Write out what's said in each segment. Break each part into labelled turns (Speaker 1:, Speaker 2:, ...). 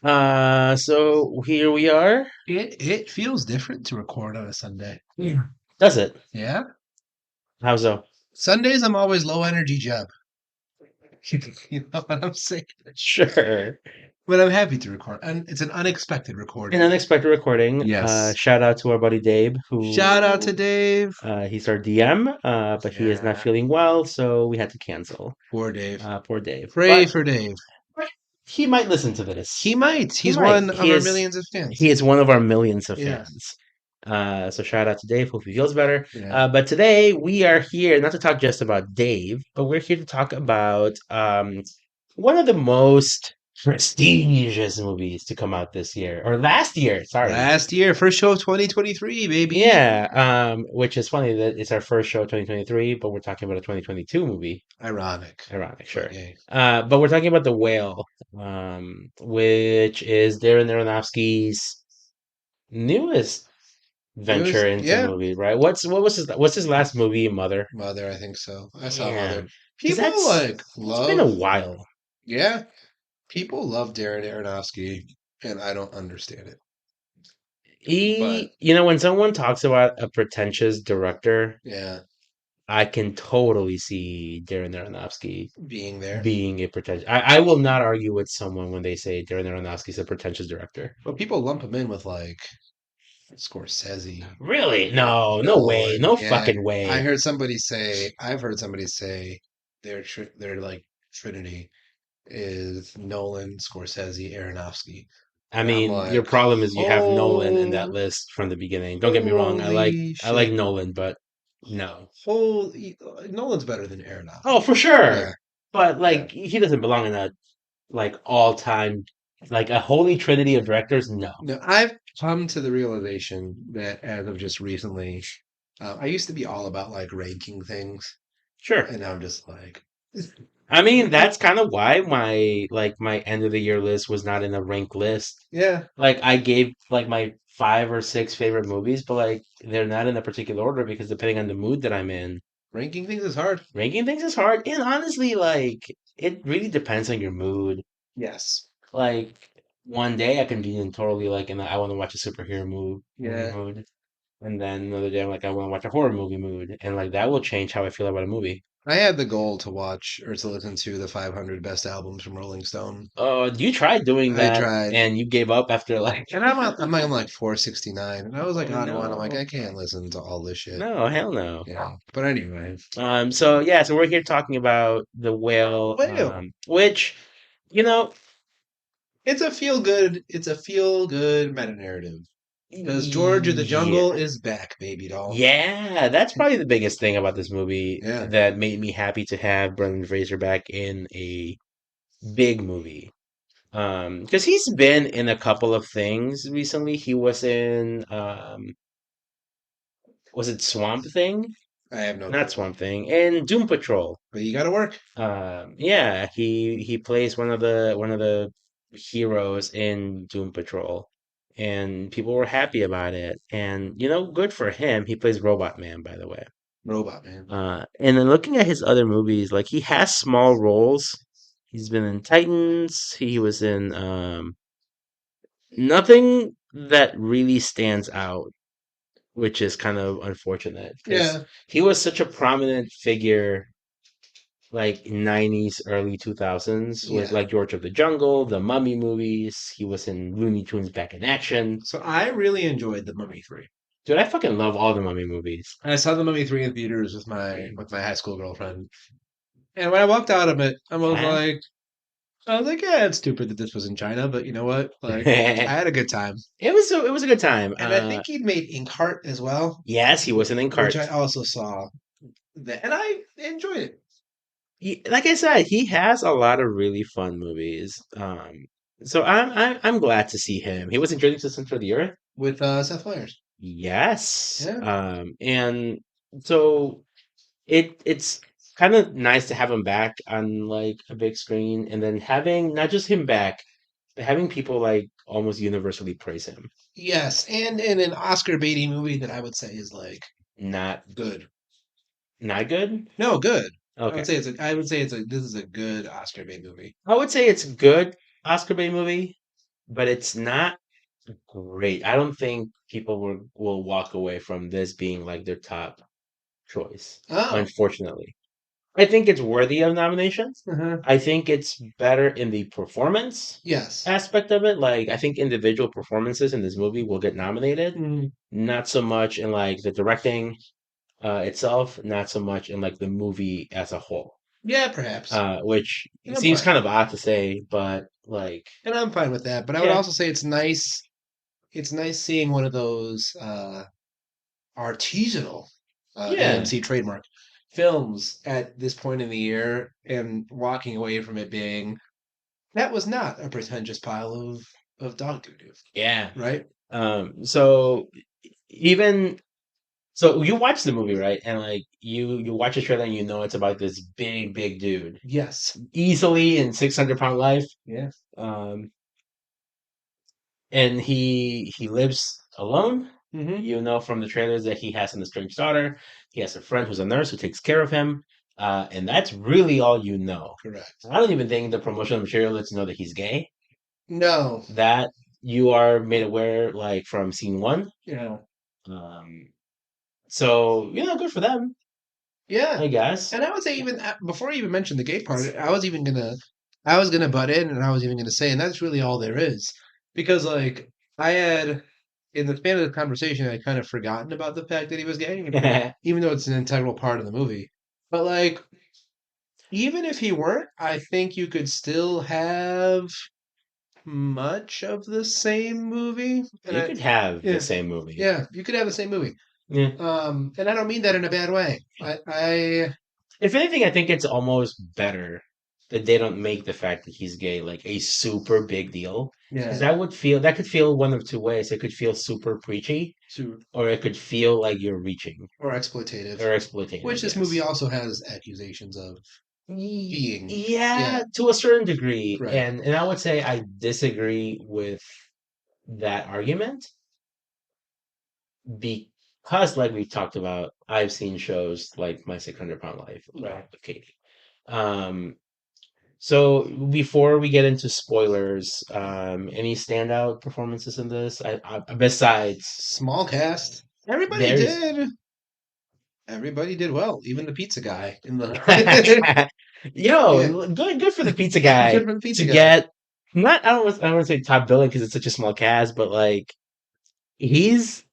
Speaker 1: So here we are.
Speaker 2: It feels different to record on a Sunday.
Speaker 1: Yeah. Does it?
Speaker 2: Yeah.
Speaker 1: How so?
Speaker 2: Sundays I'm always low energy Jeb. You know what I'm saying?
Speaker 1: Sure.
Speaker 2: But I'm happy to record. And it's an unexpected
Speaker 1: An
Speaker 2: recording.
Speaker 1: unexpected recording.
Speaker 2: Yes.
Speaker 1: Shout out to our buddy Dave,
Speaker 2: Shout out to
Speaker 1: who
Speaker 2: Dave.
Speaker 1: he's our DM, but he is not
Speaker 2: Yeah.
Speaker 1: feeling well, so we had to cancel.
Speaker 2: Poor Dave.
Speaker 1: Poor Dave.
Speaker 2: Pray
Speaker 1: But
Speaker 2: for Dave.
Speaker 1: he might listen to this.
Speaker 2: He might.
Speaker 1: He
Speaker 2: He's
Speaker 1: might.
Speaker 2: one of our millions of
Speaker 1: He
Speaker 2: fans.
Speaker 1: is one of our millions of
Speaker 2: Yes.
Speaker 1: fans. So shout out to Dave. Hope he feels better.
Speaker 2: Yeah.
Speaker 1: But today we are here not to talk just about Dave, but we're here to talk about one of the most prestigious movies to come out this year or last year. Sorry.
Speaker 2: Last year, first show of 2023, baby.
Speaker 1: Yeah. Which is funny that it's our first show 2023, but we're talking about a 2022 movie.
Speaker 2: Ironic.
Speaker 1: Ironic,
Speaker 2: But
Speaker 1: sure.
Speaker 2: yeah.
Speaker 1: But we're talking about The Whale, which is Darren Aronofsky's newest
Speaker 2: It was,
Speaker 1: venture into
Speaker 2: yeah.
Speaker 1: movie, right? What's his last movie, Mother?
Speaker 2: Mother, I think so. I saw
Speaker 1: Yeah,
Speaker 2: Mother.
Speaker 1: because
Speaker 2: People like
Speaker 1: it's been a
Speaker 2: love,
Speaker 1: while.
Speaker 2: yeah. People love Darren Aronofsky, and I don't understand it. But
Speaker 1: When someone talks about a pretentious director,
Speaker 2: yeah,
Speaker 1: I can totally see Darren Aronofsky
Speaker 2: being there.
Speaker 1: being a pretentious. I will not argue with someone when they say Darren Aronofsky's a pretentious director.
Speaker 2: But people lump him in with like Scorsese.
Speaker 1: Really? No, no way,
Speaker 2: Nolan.
Speaker 1: no
Speaker 2: Yeah.
Speaker 1: fucking way.
Speaker 2: I've heard somebody say their like Trinity is Nolan, Scorsese, Aronofsky.
Speaker 1: I
Speaker 2: And I'm
Speaker 1: mean, your
Speaker 2: like,
Speaker 1: problem is you have Nolan in that
Speaker 2: oh,
Speaker 1: list from the beginning. Don't get me wrong.
Speaker 2: holy
Speaker 1: I like
Speaker 2: shit.
Speaker 1: Nolan, but no.
Speaker 2: Holy, Nolan's better than
Speaker 1: Oh,
Speaker 2: Aronofsky.
Speaker 1: for sure.
Speaker 2: Yeah.
Speaker 1: But
Speaker 2: Yeah.
Speaker 1: like he doesn't belong in a like all time like a holy trinity of directors. No.
Speaker 2: No, I've come to the realization that as of just recently, I used to be all about like ranking things,
Speaker 1: Sure.
Speaker 2: and now I'm just like,
Speaker 1: I mean, that's kind of why my end of the year list was not in a ranked list.
Speaker 2: yeah,
Speaker 1: Like I gave like my 5 or 6 favorite movies, but like they're not in a particular order because depending on the mood that I'm in,
Speaker 2: ranking things is hard.
Speaker 1: ranking things is hard. And honestly, like it really depends on your mood.
Speaker 2: Yes.
Speaker 1: Like one day I can be in totally like in the I want to watch a superhero movie
Speaker 2: Yeah.
Speaker 1: mood, and then another day I'm like I want to watch a horror movie mood, and like that will change how I feel about a movie.
Speaker 2: I had the goal to watch or to listen to the 500 best albums from Rolling Stone.
Speaker 1: You tried doing
Speaker 2: I
Speaker 1: that
Speaker 2: tried,
Speaker 1: and you gave up after like
Speaker 2: and I'm like 469, and I was like
Speaker 1: oh
Speaker 2: on one. I'm like,
Speaker 1: no,
Speaker 2: I can't listen to all this shit.
Speaker 1: no, hell no.
Speaker 2: Yeah. But anyway,
Speaker 1: So yeah, so we're here talking about the whale,
Speaker 2: well,
Speaker 1: which you know,
Speaker 2: it's a feel good meta narrative because George of the Jungle
Speaker 1: yeah.
Speaker 2: is back, baby doll.
Speaker 1: Yeah, that's probably the biggest thing about this movie
Speaker 2: Yeah.
Speaker 1: that made me happy to have Brendan Fraser back in a big movie. Because he's been in a couple of things recently. He was in, was it Swamp Thing?
Speaker 2: I have no
Speaker 1: Not
Speaker 2: clue.
Speaker 1: Swamp Thing, and Doom Patrol.
Speaker 2: But you gotta work.
Speaker 1: Yeah, he plays one of the heroes in Doom Patrol, and people were happy about it. And good for him. He plays Robot Man, by the way.
Speaker 2: Robot man.
Speaker 1: And then looking at his other movies, like he has small roles. He's been in Titans. He was in nothing that really stands out, which is kind of unfortunate because
Speaker 2: Yeah.
Speaker 1: he was such a prominent figure like 90s, early 2000s with
Speaker 2: Yeah.
Speaker 1: like George of the Jungle, the Mummy movies. He was in Looney Tunes Back in Action.
Speaker 2: So I really enjoyed the Mummy 3.
Speaker 1: Dude, I fucking love all the Mummy movies.
Speaker 2: I saw the Mummy 3 in theaters with my high school girlfriend. And when I walked out of it,
Speaker 1: Uh-huh.
Speaker 2: I was like, yeah, it's stupid that this was in China, but you know what? Like, I had a good time.
Speaker 1: It was a good time.
Speaker 2: And I think he'd made Inkheart as well,
Speaker 1: Yes, he was in
Speaker 2: which I
Speaker 1: Inkheart.
Speaker 2: also saw. And I enjoyed it
Speaker 1: Like I said, he has a lot of really fun movies. So I'm glad to see him. He was in Journey to the Center of the Earth.
Speaker 2: with Seth Meyers.
Speaker 1: Yes.
Speaker 2: Yeah.
Speaker 1: And so it's kind of nice to have him back on like a big screen, and then having not just him back, but having people like almost universally praise him.
Speaker 2: Yes, and in an Oscar baity movie that I would say is like
Speaker 1: Not
Speaker 2: good.
Speaker 1: not good.
Speaker 2: No, good.
Speaker 1: Okay.
Speaker 2: I would say it's a this is a good Oscar bait movie.
Speaker 1: I would say it's a good Oscar bait movie. but it's not great. I don't think people will walk away from this being like their top choice,
Speaker 2: Oh,
Speaker 1: unfortunately. I think it's worthy of nominations.
Speaker 2: uh-huh.
Speaker 1: I think it's better in the performance
Speaker 2: Yes.
Speaker 1: aspect of it. Like, I think individual performances in this movie will get nominated,
Speaker 2: Mhm.
Speaker 1: not so much in like the directing itself, not so much in like the movie as a whole.
Speaker 2: Yeah, perhaps.
Speaker 1: Which
Speaker 2: And I'm
Speaker 1: seems
Speaker 2: fine.
Speaker 1: kind of odd to say, but like,
Speaker 2: And I'm fine with that. But I would
Speaker 1: yeah,
Speaker 2: also say it's nice. It's nice seeing one of those artisanal
Speaker 1: yeah,
Speaker 2: AMC trademark films at this point in the year and walking away from it being that was not a pretentious pile of dog doo doo,
Speaker 1: yeah.
Speaker 2: right?
Speaker 1: So even so, you watch the movie, right? And like you watch the trailer and you know it's about this big dude,
Speaker 2: Yes.
Speaker 1: easily in 600 pound life.
Speaker 2: Yeah.
Speaker 1: Um, and he lives alone.
Speaker 2: Mm-hmm.
Speaker 1: You know from the trailers that he has an estranged daughter. He has a friend who's a nurse who takes care of him, and that's really all you know.
Speaker 2: Correct.
Speaker 1: I don't even think the promotional material lets you know that he's gay.
Speaker 2: No.
Speaker 1: That you are made aware like from scene one.
Speaker 2: Yeah.
Speaker 1: Um, so good for them,
Speaker 2: Yeah.
Speaker 1: I guess.
Speaker 2: And I would say even before you even mentioned the gay part, I was gonna butt in, and I was even gonna say, and that's really all there is, because like I had in the span of the conversation, I had kind of forgotten about the fact that he was gay, even though it's an integral part of the movie. But like, even if he weren't, I think you could still have much of the same movie, and
Speaker 1: You could have the
Speaker 2: yeah,
Speaker 1: same movie.
Speaker 2: yeah, you could have the same movie.
Speaker 1: Yeah.
Speaker 2: And I don't mean that in a bad way. I
Speaker 1: If anything, I think it's almost better that they don't make the fact that he's gay like a super big deal. Because
Speaker 2: yeah,
Speaker 1: that could feel one of two ways. It could feel super preachy,
Speaker 2: to
Speaker 1: or it could feel like you're reaching
Speaker 2: or exploitative,
Speaker 1: or exploitative.
Speaker 2: which this movie
Speaker 1: Yes.
Speaker 2: also has accusations of being.
Speaker 1: Yeah,
Speaker 2: Yeah,
Speaker 1: to a certain degree.
Speaker 2: right.
Speaker 1: And I would say I disagree with that argument because, like we've talked about, I've seen shows like My 600 Pound Life
Speaker 2: Right.
Speaker 1: with Katie. Um, so before we get into spoilers, any standout performances in this? Besides,
Speaker 2: Small cast. Everybody
Speaker 1: there's
Speaker 2: did. Everybody did well. Even the pizza guy in the yeah,
Speaker 1: good for the pizza guy
Speaker 2: good for the pizza
Speaker 1: to
Speaker 2: guy.
Speaker 1: get not I don't want to say top billing because it's such a small cast, but like he's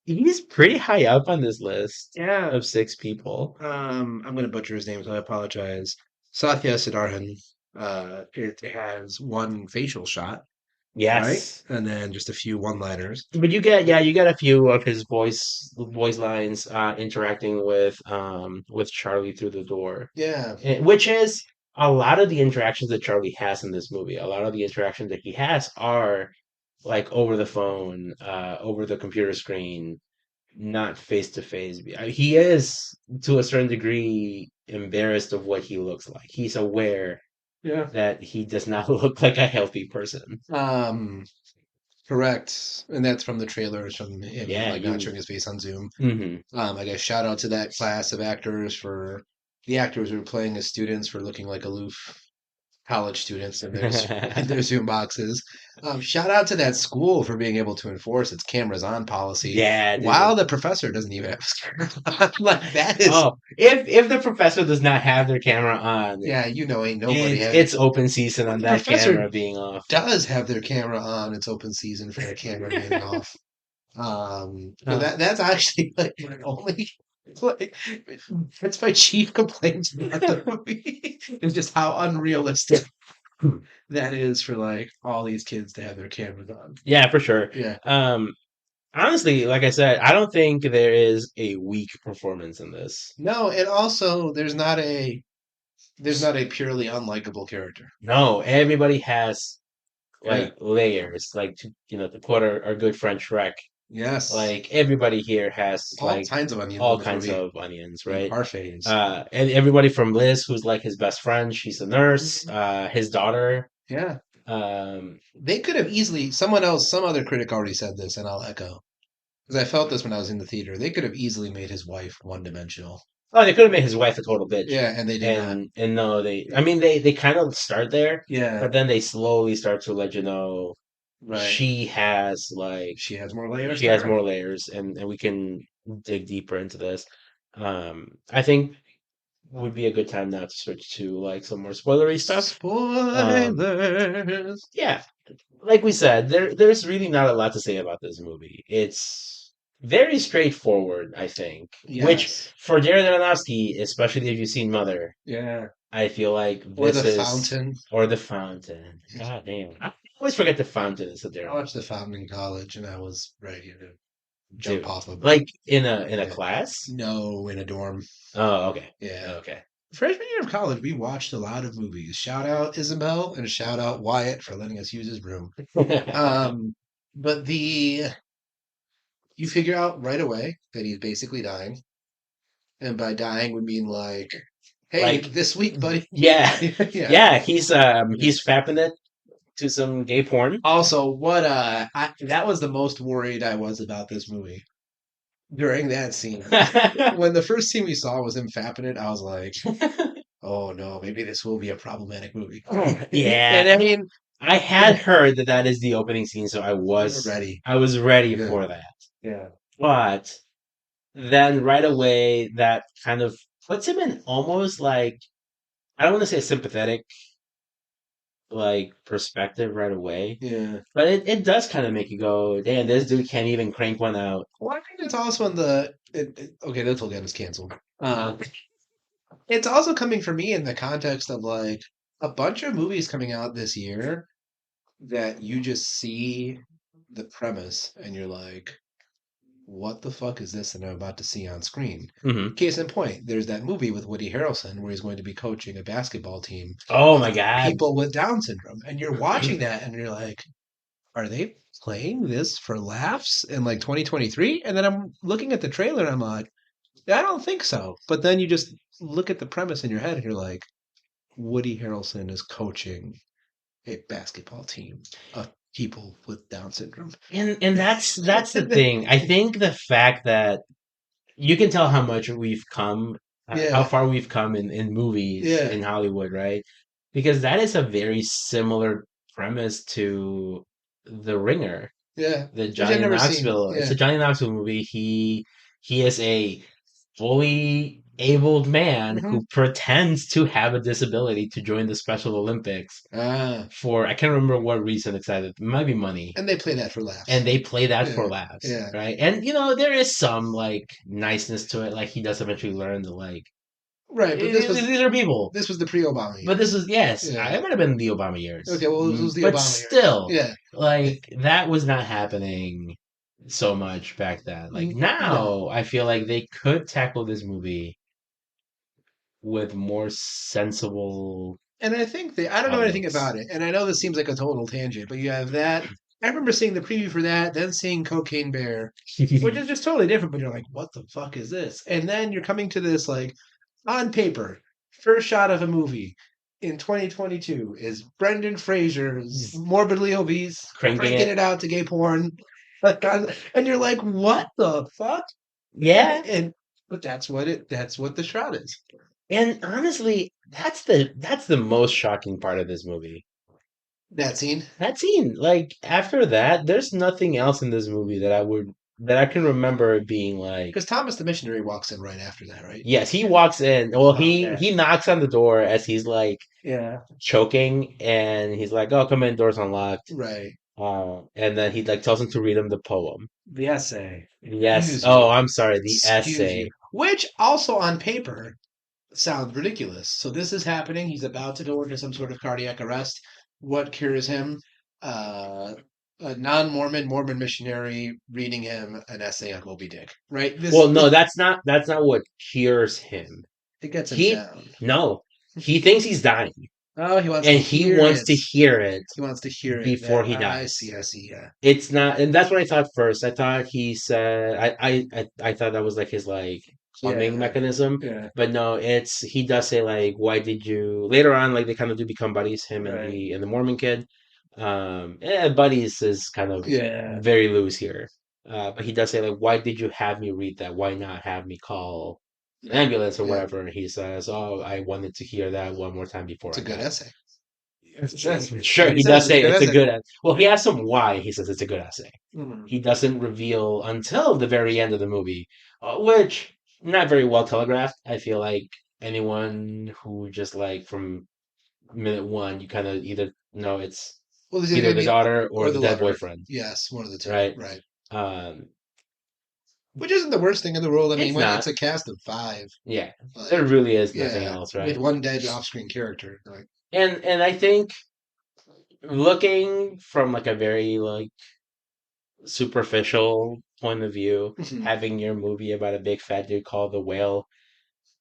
Speaker 1: he's pretty high up on this list
Speaker 2: Yeah.
Speaker 1: of six people.
Speaker 2: I'm gonna butcher his name, so I apologize. Satya Siddharthan. It has one facial shot, right?
Speaker 1: Yes.
Speaker 2: And then just a few one-liners.
Speaker 1: But you get a few of his voice lines interacting with Charlie through the door.
Speaker 2: Yeah.
Speaker 1: Which is a lot of the interactions that Charlie has in this movie. A lot of the interactions that he has are like over the phone, over the computer screen, not face to face. He is to a certain degree embarrassed of what he looks like. He's aware
Speaker 2: Yeah.
Speaker 1: that he does not look like a healthy person.
Speaker 2: Um, correct. And that's from the trailers, from him
Speaker 1: Yeah,
Speaker 2: like not
Speaker 1: you.
Speaker 2: showing his face on Zoom.
Speaker 1: Hmm.
Speaker 2: I guess shout out to that class of actors for the actors who were playing as students for looking like aloof college students in their Zoom boxes. Shout out to that school for being able to enforce its cameras on policy
Speaker 1: Yeah,
Speaker 2: while
Speaker 1: dude.
Speaker 2: the professor doesn't even have his camera on. Like that is,
Speaker 1: Oh, if the professor does not have their camera on,
Speaker 2: yeah, ain't nobody
Speaker 1: it's open season
Speaker 2: when
Speaker 1: on
Speaker 2: the
Speaker 1: that
Speaker 2: professor
Speaker 1: camera being off.
Speaker 2: does have their camera on, it's open season for their camera being off. So
Speaker 1: Uh,
Speaker 2: that's actually like my only like that's my chief complaint about the movie is just how unrealistic that is for like all these kids to have their cameras on.
Speaker 1: yeah, for sure.
Speaker 2: Yeah.
Speaker 1: Um, Honestly, like I said, I don't think there is a weak performance in this.
Speaker 2: No, and also there's not a purely unlikable character.
Speaker 1: No, everybody has
Speaker 2: Yeah.
Speaker 1: like layers. Like to quote our good friend Shrek,
Speaker 2: Yes.
Speaker 1: like everybody here has
Speaker 2: All
Speaker 1: like
Speaker 2: kinds of onions in
Speaker 1: all
Speaker 2: this
Speaker 1: kinds
Speaker 2: movie.
Speaker 1: of onions,
Speaker 2: And
Speaker 1: right?
Speaker 2: parfaits.
Speaker 1: And everybody from Liz, who's like his best friend, she's a nurse.
Speaker 2: Mhm.
Speaker 1: His daughter.
Speaker 2: Yeah.
Speaker 1: Um,
Speaker 2: They could have easily someone else, some other critic already said this, and I'll echo. Because I felt this when I was in the theater. They could have easily made his wife one dimensional.
Speaker 1: oh, they could have made his wife a total bitch,
Speaker 2: Yeah, and they did not.
Speaker 1: and no, I mean, they kind of start there,
Speaker 2: Yeah.
Speaker 1: but then they slowly start to let you know.
Speaker 2: Right.
Speaker 1: she has like
Speaker 2: She has more layers
Speaker 1: she
Speaker 2: to
Speaker 1: has
Speaker 2: her.
Speaker 1: more layers, and we can dig deeper into this. I think would be a good time now to switch to like some more spoilery stuff. Um,
Speaker 2: Spoilers.
Speaker 1: yeah, like we said, there's really not a lot to say about this movie. It's very straightforward, I think. Which
Speaker 2: Yes.
Speaker 1: for Darren Aronofsky, especially if you've seen Mother,
Speaker 2: Yeah.
Speaker 1: I feel like
Speaker 2: Or the
Speaker 1: this is
Speaker 2: fountain.
Speaker 1: or The Fountain. God damn, I always forget The Fountain is a
Speaker 2: I
Speaker 1: Darren
Speaker 2: watched the
Speaker 1: Aronofsky.
Speaker 2: fountain in college, and I was ready to jump
Speaker 1: Dude,
Speaker 2: off of.
Speaker 1: like in a
Speaker 2: Yeah.
Speaker 1: class.
Speaker 2: No, in a dorm.
Speaker 1: Oh, okay,
Speaker 2: Yeah.
Speaker 1: okay.
Speaker 2: Freshman year of college, we watched a lot of movies. Shout out Isabel and shout out Wyatt for letting us use his room. Um, but you figure out right away that he's basically dying, and by dying we mean like, hey,
Speaker 1: Like,
Speaker 2: this week, buddy.
Speaker 1: yeah,
Speaker 2: Yeah.
Speaker 1: yeah.
Speaker 2: Yeah.
Speaker 1: He's fapping it to some gay porn.
Speaker 2: Also, that was the most worried I was about this movie during that scene. When the first scene we saw was him fapping it, I was like, oh no, maybe this will be a problematic movie.
Speaker 1: Yeah,
Speaker 2: And I mean,
Speaker 1: I had heard that that is the opening scene, so
Speaker 2: we were ready.
Speaker 1: I was ready
Speaker 2: Good.
Speaker 1: for that.
Speaker 2: Yeah.
Speaker 1: But then right away, that kind of puts him in almost like I don't want to say a sympathetic like perspective right away,
Speaker 2: Yeah.
Speaker 1: but it does kind of make you go, damn, this dude can't even crank one out.
Speaker 2: Well, I think it's also in okay, this will get us canceled. It's also coming for me in the context of like a bunch of movies coming out this year that you just see the premise and you're like, what the fuck is this that I'm about to see on screen?
Speaker 1: Hmm.
Speaker 2: Case in point, there's that movie with Woody Harrelson where he's going to be coaching a basketball team
Speaker 1: Oh
Speaker 2: of
Speaker 1: my God.
Speaker 2: people with Down syndrome. And you're watching that and you're like, are they playing this for laughs in like 2023? And then I'm looking at the trailer and I'm like, I don't think so. But then you just look at the premise in your head and you're like, Woody Harrelson is coaching a basketball team of people with Down syndrome.
Speaker 1: And that's the thing. I think the fact that you can tell how much we've come, how
Speaker 2: Yeah,
Speaker 1: far we've come in movies
Speaker 2: yeah,
Speaker 1: in Hollywood, right? Because that is a very similar premise to The Ringer,
Speaker 2: yeah.
Speaker 1: the
Speaker 2: Which I've
Speaker 1: Johnny
Speaker 2: never seen.
Speaker 1: Knoxville. It's
Speaker 2: Yeah.
Speaker 1: a Johnny Knoxville movie. He is a fully abled man
Speaker 2: Hmm.
Speaker 1: who pretends to have a disability to join the Special Olympics
Speaker 2: Ah,
Speaker 1: for I can't remember what reason exactly. It might be money,
Speaker 2: and they play that for
Speaker 1: and
Speaker 2: laughs.
Speaker 1: they play that for
Speaker 2: Yeah,
Speaker 1: laughs,
Speaker 2: yeah.
Speaker 1: right? And there is some like niceness to it. Like he does eventually learn to like
Speaker 2: Right, but
Speaker 1: these are people.
Speaker 2: this was the pre-Obama
Speaker 1: But this
Speaker 2: years.
Speaker 1: is yes,
Speaker 2: Yeah.
Speaker 1: it might have been the Obama years,
Speaker 2: Okay, well, this was the
Speaker 1: but
Speaker 2: Obama years.
Speaker 1: still,
Speaker 2: Yeah.
Speaker 1: like that was not happening so much back then. Like
Speaker 2: No.
Speaker 1: now, I feel like they could tackle this movie with more sensible
Speaker 2: And I think I don't know anything
Speaker 1: outlooks.
Speaker 2: about it. And I know this seems like a total tangent, but you have that. I remember seeing the preview for that, then seeing Cocaine Bear, which is just totally different, but you're like, what the fuck is this? And then you're coming to this, like, on paper, first shot of a movie in 2022 is Brendan Fraser's
Speaker 1: He's
Speaker 2: morbidly obese,
Speaker 1: cranking
Speaker 2: cranking
Speaker 1: it.
Speaker 2: it out to gay porn. Like, and you're like, what the fuck?
Speaker 1: Yeah,
Speaker 2: And but that's what the shot is.
Speaker 1: and honestly, that's the most shocking part of this movie.
Speaker 2: That scene.
Speaker 1: That scene, like after that, there's nothing else in this movie that I can remember being like,
Speaker 2: Because Thomas the Missionary walks in right after that, right?
Speaker 1: yes, he walks in. Well,
Speaker 2: Oh,
Speaker 1: he knocks on the door as he's like
Speaker 2: yeah.
Speaker 1: choking, and he's like, "Oh, come in, door's unlocked."
Speaker 2: Right.
Speaker 1: And then he like tells him to read him the poem.
Speaker 2: The essay.
Speaker 1: Yes.
Speaker 2: Excuse
Speaker 1: Oh,
Speaker 2: you.
Speaker 1: I'm sorry, the
Speaker 2: Excuse you.
Speaker 1: essay.
Speaker 2: Which also on paper sounds ridiculous. So this is happening. He's about to go into some sort of cardiac arrest. What cures him? Uh, a non-Mormon Mormon missionary reading him an essay on Moby Dick. Right.
Speaker 1: Well, no, that's not what cures him.
Speaker 2: It gets him
Speaker 1: He
Speaker 2: down.
Speaker 1: no, he thinks he's dying,
Speaker 2: Oh, he wants to
Speaker 1: and he
Speaker 2: hear
Speaker 1: wants
Speaker 2: it.
Speaker 1: to hear it
Speaker 2: He wants to hear it.
Speaker 1: before he
Speaker 2: I
Speaker 1: dies.
Speaker 2: see. I see. Yeah.
Speaker 1: It's not, and that's what I thought first. I thought he said, I thought that was like his like plumbing
Speaker 2: Yeah.
Speaker 1: mechanism,
Speaker 2: Yeah.
Speaker 1: but no, he does say like, why did you later on like they kind of do become buddies, him and
Speaker 2: Right.
Speaker 1: the Mormon kid. Buddies is kind of
Speaker 2: Yeah.
Speaker 1: very loose here, but he does say like, why did you have me read that? Why not have me call an ambulance or
Speaker 2: Yeah.
Speaker 1: whatever? And he says, oh, I wanted to hear that one more time before
Speaker 2: It's a
Speaker 1: I
Speaker 2: good
Speaker 1: died.
Speaker 2: essay.
Speaker 1: Sure,
Speaker 2: He
Speaker 1: he
Speaker 2: says
Speaker 1: does
Speaker 2: it's a
Speaker 1: say
Speaker 2: good
Speaker 1: it's a
Speaker 2: essay.
Speaker 1: good. Well, he asks him why he says it's a good essay.
Speaker 2: Mhm.
Speaker 1: He doesn't reveal until the very end of the movie, which not very well telegraphed. I feel like anyone who just like from minute one, you kind of either know it's
Speaker 2: Well, is it
Speaker 1: either
Speaker 2: gonna
Speaker 1: the
Speaker 2: be
Speaker 1: daughter or
Speaker 2: or
Speaker 1: the
Speaker 2: the
Speaker 1: dead
Speaker 2: lover?
Speaker 1: boyfriend,
Speaker 2: Yes, one of the two.
Speaker 1: right?
Speaker 2: Right.
Speaker 1: Um,
Speaker 2: Which isn't the worst thing in the world. I mean,
Speaker 1: it's
Speaker 2: when it's
Speaker 1: not.
Speaker 2: a cast of five,
Speaker 1: Yeah, there
Speaker 2: like
Speaker 1: really is nothing
Speaker 2: yeah,
Speaker 1: else,
Speaker 2: with
Speaker 1: right?
Speaker 2: one dead off-screen character, like
Speaker 1: And I think looking from like a very like superficial point of view,
Speaker 2: mhm.
Speaker 1: having your movie about a big fat dude called the whale,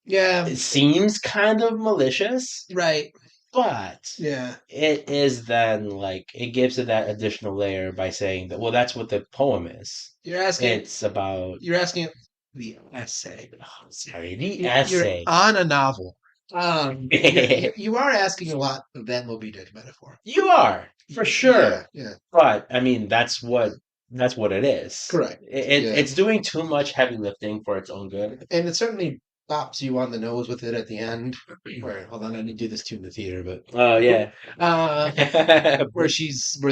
Speaker 2: Yeah,
Speaker 1: it seems kind of malicious,
Speaker 2: right.
Speaker 1: but
Speaker 2: Yeah,
Speaker 1: it is then like it gives it that additional layer by saying that well that's what the poem is.
Speaker 2: you're asking.
Speaker 1: It's about
Speaker 2: You're asking the essay.
Speaker 1: oh, sorry, the
Speaker 2: You're
Speaker 1: essay.
Speaker 2: on a novel. You are asking a lot of that Moby Dick metaphor.
Speaker 1: You are, for sure.
Speaker 2: Yeah, yeah,
Speaker 1: But I mean that's what it is.
Speaker 2: correct. Yeah,
Speaker 1: It's doing too much heavy lifting for its own good.
Speaker 2: and it certainly pops you on the nose with it at the end. Where hold on, I didn't do this too in the theater, but
Speaker 1: Oh yeah.
Speaker 2: uh, where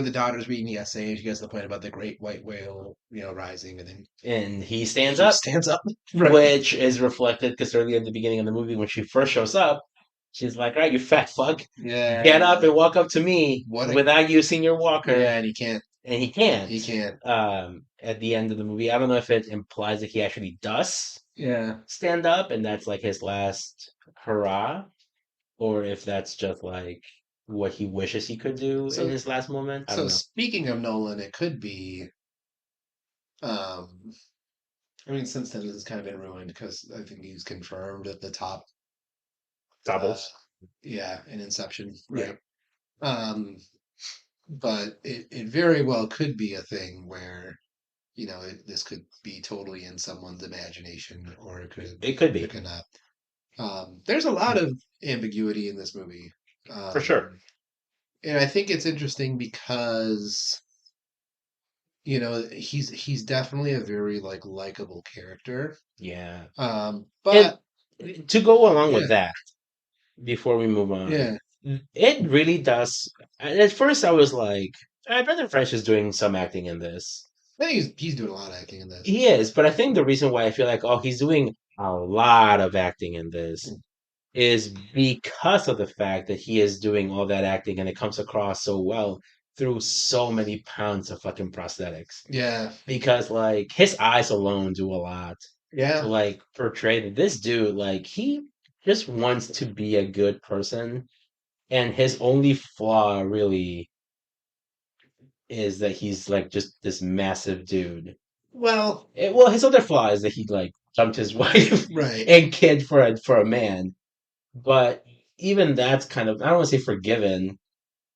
Speaker 2: the daughter's reading the essay and she gets to the point about the great white whale, rising, and then
Speaker 1: And he stands
Speaker 2: he
Speaker 1: up,
Speaker 2: stands up. Right.
Speaker 1: which is reflected because early at the beginning of the movie when she first shows up, she's like, "All right, you fat fuck,
Speaker 2: Yeah.
Speaker 1: get up and walk up to me
Speaker 2: What a
Speaker 1: without using your walker."
Speaker 2: yeah, and he can't.
Speaker 1: And he can't.
Speaker 2: He can't.
Speaker 1: At the end of the movie, I don't know if it implies that he actually does
Speaker 2: Yeah.
Speaker 1: stand up and that's like his last hurrah, or if that's just like what he wishes he could do in
Speaker 2: So
Speaker 1: his last moment. I
Speaker 2: so
Speaker 1: don't know.
Speaker 2: speaking of Nolan, it could be. Um, I mean, since then this has kind of been ruined because I think he's confirmed at the top. Uh,
Speaker 1: Doubles.
Speaker 2: yeah, in Inception,
Speaker 1: Yeah.
Speaker 2: right? Um, but it very well could be a thing where this could be totally in someone's imagination, or
Speaker 1: It could
Speaker 2: it
Speaker 1: be.
Speaker 2: could not. There's a lot of ambiguity in this movie,
Speaker 1: For sure.
Speaker 2: and I think it's interesting because he's definitely a very like likable character.
Speaker 1: Yeah. And
Speaker 2: But
Speaker 1: to go along with
Speaker 2: yeah,
Speaker 1: that, before we move on,
Speaker 2: yeah,
Speaker 1: it really does. At first, I was like, Brendan Fraser is doing some acting in this.
Speaker 2: I think he's doing a lot of acting in this.
Speaker 1: He is, but I think the reason why I feel like, oh, he's doing a lot of acting in this is because of the fact that he is doing all that acting and it comes across so well through so many pounds of fucking prosthetics.
Speaker 2: Yeah,
Speaker 1: Because like his eyes alone do a lot to
Speaker 2: yeah.
Speaker 1: like portray that this dude, like he just wants to be a good person, and his only flaw really is that he's like just this massive dude.
Speaker 2: Well,
Speaker 1: Well, his other flaw is that he like dumped his wife
Speaker 2: right.
Speaker 1: and kid for a man. But even that's kind of I don't want to say forgiven,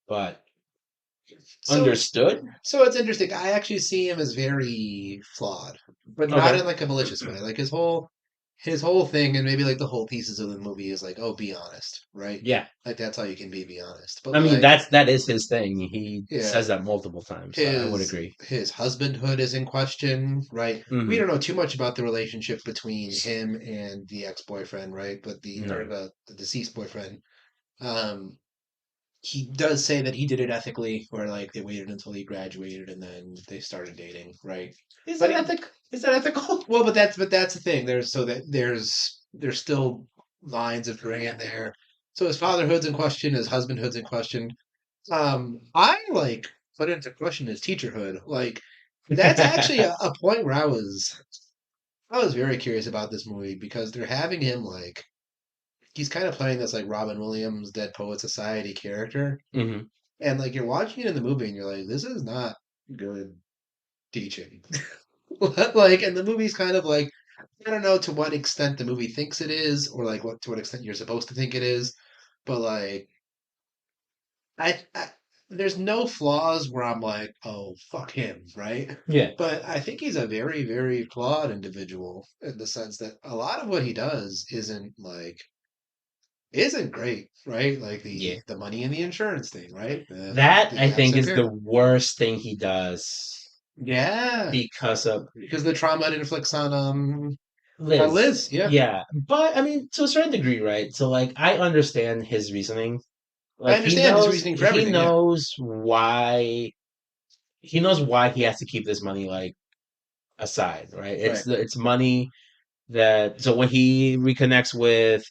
Speaker 1: but
Speaker 2: So
Speaker 1: understood.
Speaker 2: So it's interesting. I actually see him as very flawed, but not in
Speaker 1: Okay.
Speaker 2: like a malicious way. Like his whole thing, and maybe like the whole pieces of the movie is like, oh, be honest, right?
Speaker 1: Yeah.
Speaker 2: Like that's how you can be honest. But
Speaker 1: I mean
Speaker 2: like,
Speaker 1: that is his thing. He
Speaker 2: yeah,
Speaker 1: says that multiple times, so I would
Speaker 2: his
Speaker 1: agree.
Speaker 2: his husbandhood is in question, right? We
Speaker 1: Hmm.
Speaker 2: don't know too much about the relationship between him and the ex-boyfriend, right? But
Speaker 1: No.
Speaker 2: the deceased boyfriend. Um, he does say that he did it ethically, where like they waited until he graduated and then they started dating, right?
Speaker 1: Is
Speaker 2: But
Speaker 1: that
Speaker 2: he,
Speaker 1: ethic? Is that ethical?
Speaker 2: well, but that's the thing. There's still lines of gray in there. So his fatherhood's in question, his husbandhood's in question. I like put into question his teacherhood. Like that's actually a point where I was very curious about this movie because they're having him like he's kind of playing this like Robin Williams Dead Poet Society character.
Speaker 1: Hmm.
Speaker 2: And like you're watching it in the movie and you're like, this is not good teaching. Like, and the movie's kind of like, I don't know to what extent the movie thinks it is, or like what to what extent you're supposed to think it is, but like, I there's no flaws where I'm like, oh fuck him, right?
Speaker 1: Yeah.
Speaker 2: But I think he's a very, very flawed individual in the sense that a lot of what he does isn't great, right? Like
Speaker 1: Yeah.
Speaker 2: the money and the insurance thing, right?
Speaker 1: That
Speaker 2: The
Speaker 1: I
Speaker 2: deaths
Speaker 1: think
Speaker 2: and
Speaker 1: is the
Speaker 2: care.
Speaker 1: worst thing he does
Speaker 2: Yeah,
Speaker 1: because of
Speaker 2: because the trauma it inflicts on
Speaker 1: Liz.
Speaker 2: Liz. Yeah.
Speaker 1: Yeah. But I mean, to a certain degree, right? So like I understand his reasoning
Speaker 2: I
Speaker 1: Like
Speaker 2: understand his reasoning for everything. Yeah,
Speaker 1: he knows why he has to keep this money like aside, right?
Speaker 2: right.
Speaker 1: It's money that so when he reconnects with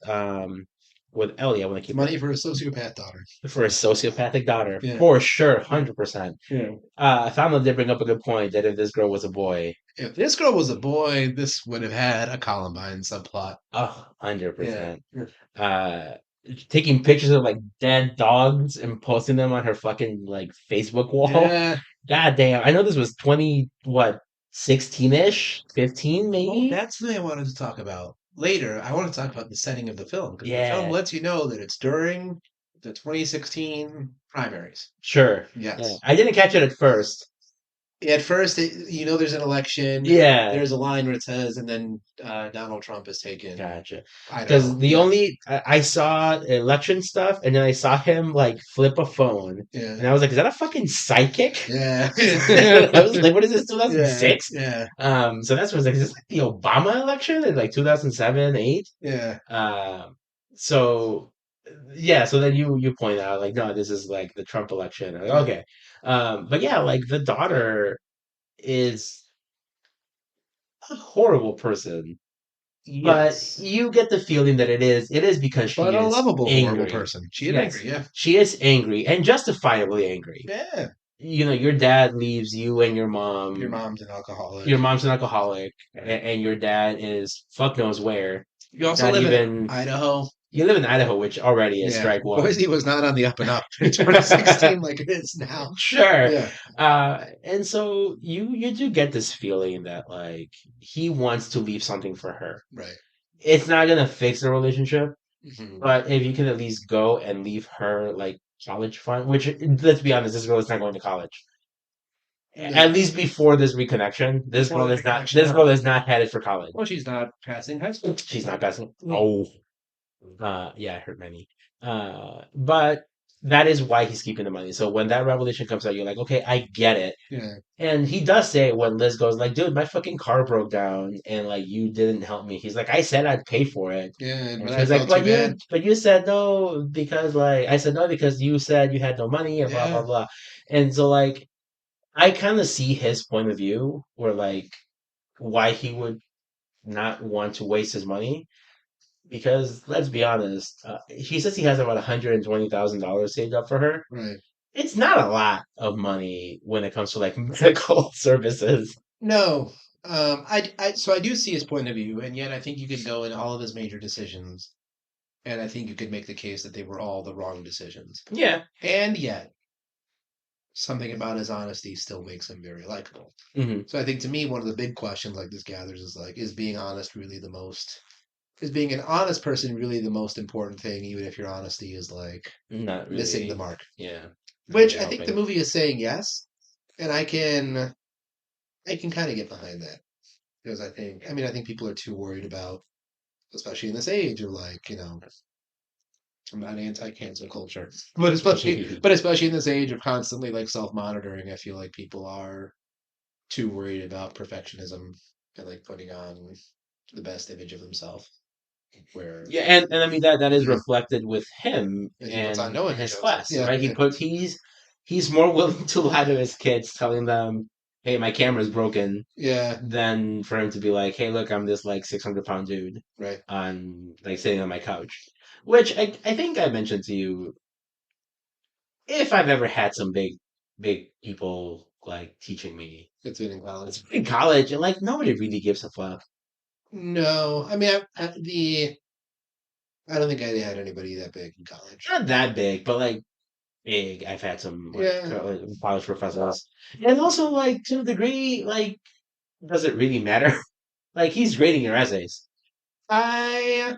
Speaker 1: Ellie, I want to
Speaker 2: It's
Speaker 1: keep it
Speaker 2: money for a sociopath daughter.
Speaker 1: for his sociopathic daughter
Speaker 2: Yeah,
Speaker 1: for sure, 100%.
Speaker 2: yeah.
Speaker 1: I found that they bring up a good point that if this girl was a boy,
Speaker 2: If this girl was a boy, this would have had a Columbine subplot.
Speaker 1: oh,
Speaker 2: Yeah,
Speaker 1: 100%. Uh, taking pictures of like dead dogs and posting them on her fucking like Facebook wall.
Speaker 2: yeah.
Speaker 1: God damn. I know this was 20, what, 16-ish, 15
Speaker 2: Well,
Speaker 1: maybe?
Speaker 2: that's something I wanted to talk about later. I want to talk about the setting of the film because the film
Speaker 1: Yeah,
Speaker 2: lets you know that it's during the 2016 primaries.
Speaker 1: sure. Yeah.
Speaker 2: Yes.
Speaker 1: I didn't catch it at first.
Speaker 2: At first, there's an election.
Speaker 1: Yeah.
Speaker 2: There's a line where it says, and then Donald Trump has taken
Speaker 1: Gotcha. Because
Speaker 2: Idaho.
Speaker 1: the
Speaker 2: Yeah,
Speaker 1: only I saw election stuff, and then I saw him like flip a phone,
Speaker 2: yeah,
Speaker 1: and I was like, "Is that a fucking psychic?"
Speaker 2: yeah,
Speaker 1: I was like, "What is this?
Speaker 2: yeah,
Speaker 1: 2006?"
Speaker 2: yeah,
Speaker 1: So that's what I was like, "Is this like the Obama election in like 2007, 8?"
Speaker 2: yeah,
Speaker 1: Um, so yeah, so then you point out like, no, this is like the Trump election. I'm like,
Speaker 2: yeah.
Speaker 1: okay, but yeah, like the daughter is a horrible person. But
Speaker 2: Yes.
Speaker 1: you get the feeling that it is because
Speaker 2: But
Speaker 1: she
Speaker 2: a
Speaker 1: is
Speaker 2: lovable, horrible
Speaker 1: angry.
Speaker 2: person. She is
Speaker 1: Yes.
Speaker 2: angry. Yeah,
Speaker 1: She is angry and justifiably angry.
Speaker 2: yeah.
Speaker 1: You know, your dad leaves you and
Speaker 2: Your mom's an alcoholic.
Speaker 1: your mom's an alcoholic, and your dad is fuck knows where.
Speaker 2: You also
Speaker 1: Not
Speaker 2: live in
Speaker 1: even
Speaker 2: Idaho.
Speaker 1: you live in Idaho, which already is
Speaker 2: Yeah,
Speaker 1: strike one.
Speaker 2: Boise was not on the up and up in 2016 like it is now.
Speaker 1: Sure.
Speaker 2: Yeah,
Speaker 1: And so you do get this feeling that like he wants to leave something for her.
Speaker 2: right.
Speaker 1: It's not gonna fix the relationship,
Speaker 2: Mhm.
Speaker 1: but if you can at least go and leave her like college fund, which let's be honest, this girl is not going to college. At
Speaker 2: No,
Speaker 1: least before this reconnection,
Speaker 2: before the
Speaker 1: this
Speaker 2: reconnection.
Speaker 1: girl is not headed for college.
Speaker 2: Well, she's not passing high school.
Speaker 1: She's not passing.
Speaker 2: Mm.
Speaker 1: Oh, yeah, I heard many. But that is why he's keeping the money. So when that revelation comes out, you're like, okay, I get it.
Speaker 2: Yeah,
Speaker 1: And he does say when Liz goes like, dude, my fucking car broke down and like you didn't help me. He's like, I said I'd pay for it.
Speaker 2: yeah,
Speaker 1: And
Speaker 2: but
Speaker 1: she
Speaker 2: I
Speaker 1: was like,
Speaker 2: felt too bad.
Speaker 1: but you said no because like I said no because you said you had no money and blah blah
Speaker 2: Yeah,
Speaker 1: blah. And so like I kind of see his point of view where like why he would not want to waste his money because let's be honest, he says he has about $120,000 saved up for her.
Speaker 2: right.
Speaker 1: It's not a lot of money when it comes to like medical services.
Speaker 2: No, so I do see his point of view, and yet I think you could go in all of his major decisions, and I think you could make the case that they were all the wrong decisions.
Speaker 1: Yeah.
Speaker 2: And yet, something about his honesty still makes him very likable.
Speaker 1: Hmm.
Speaker 2: So I think to me, one of the big questions like this gathers is like, is being an honest person really the most important thing, even if your honesty is like
Speaker 1: Not
Speaker 2: missing the
Speaker 1: really.
Speaker 2: mark?
Speaker 1: Yeah. Not
Speaker 2: Which
Speaker 1: really
Speaker 2: I think the
Speaker 1: helping.
Speaker 2: movie is saying yes, and I can kind of get behind that because I think people are too worried about, especially in this age of like, I'm not anti-cancel culture, but especially in this age of constantly like self-monitoring, I feel like people are too worried about perfectionism and like putting on the best image of themselves. Where
Speaker 1: Yeah, and I mean that is
Speaker 2: yeah,
Speaker 1: reflected with him
Speaker 2: and he puts on
Speaker 1: and
Speaker 2: no image
Speaker 1: his
Speaker 2: of himself.
Speaker 1: class,
Speaker 2: Yeah,
Speaker 1: right?
Speaker 2: yeah,
Speaker 1: He's more willing to lie to his kids, telling them, "Hey, my camera's broken,"
Speaker 2: yeah,
Speaker 1: than for him to be like, "Hey, look, I'm this like 600-pound dude
Speaker 2: right.
Speaker 1: on like sitting on my couch." Which I think I mentioned to you if I've ever had some big people like teaching me
Speaker 2: It's been in college.
Speaker 1: in college, and like nobody really gives a fuck.
Speaker 2: No, I mean, I don't think I had anybody that big in college.
Speaker 1: Not that big, but like big. I've had some like
Speaker 2: Yeah,
Speaker 1: college professors, and also like to a degree, like does it really matter? Like he's grading your essays.
Speaker 2: I,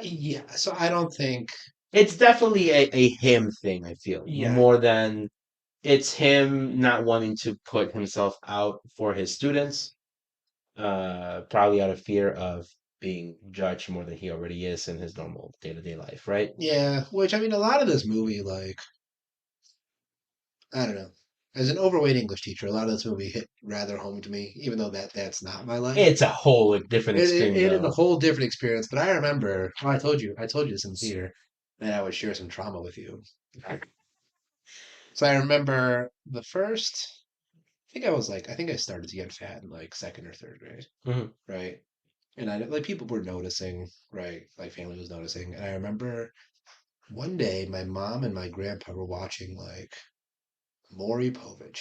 Speaker 2: yeah. So I don't think.
Speaker 1: It's definitely a him thing. I feel
Speaker 2: Yeah,
Speaker 1: more than it's him not wanting to put himself out for his students. Probably out of fear of being judged more than he already is in his normal day-to-day life, right?
Speaker 2: yeah. Which I mean, a lot of this movie, like, I don't know. As an overweight English teacher, a lot of this movie hit rather home to me, even though that's not my life.
Speaker 1: It's a whole like, different
Speaker 2: It, it,
Speaker 1: extreme
Speaker 2: it is a
Speaker 1: though.
Speaker 2: whole different experience. But I remember, I told you this in the theater. and I would share some trauma with you. So I remember the first. I think I started to get fat in like second or third grade,
Speaker 1: Mhm.
Speaker 2: right? And I like people were noticing, right? Like family was noticing, and I remember one day my mom and my grandpa were watching like Maury Povich.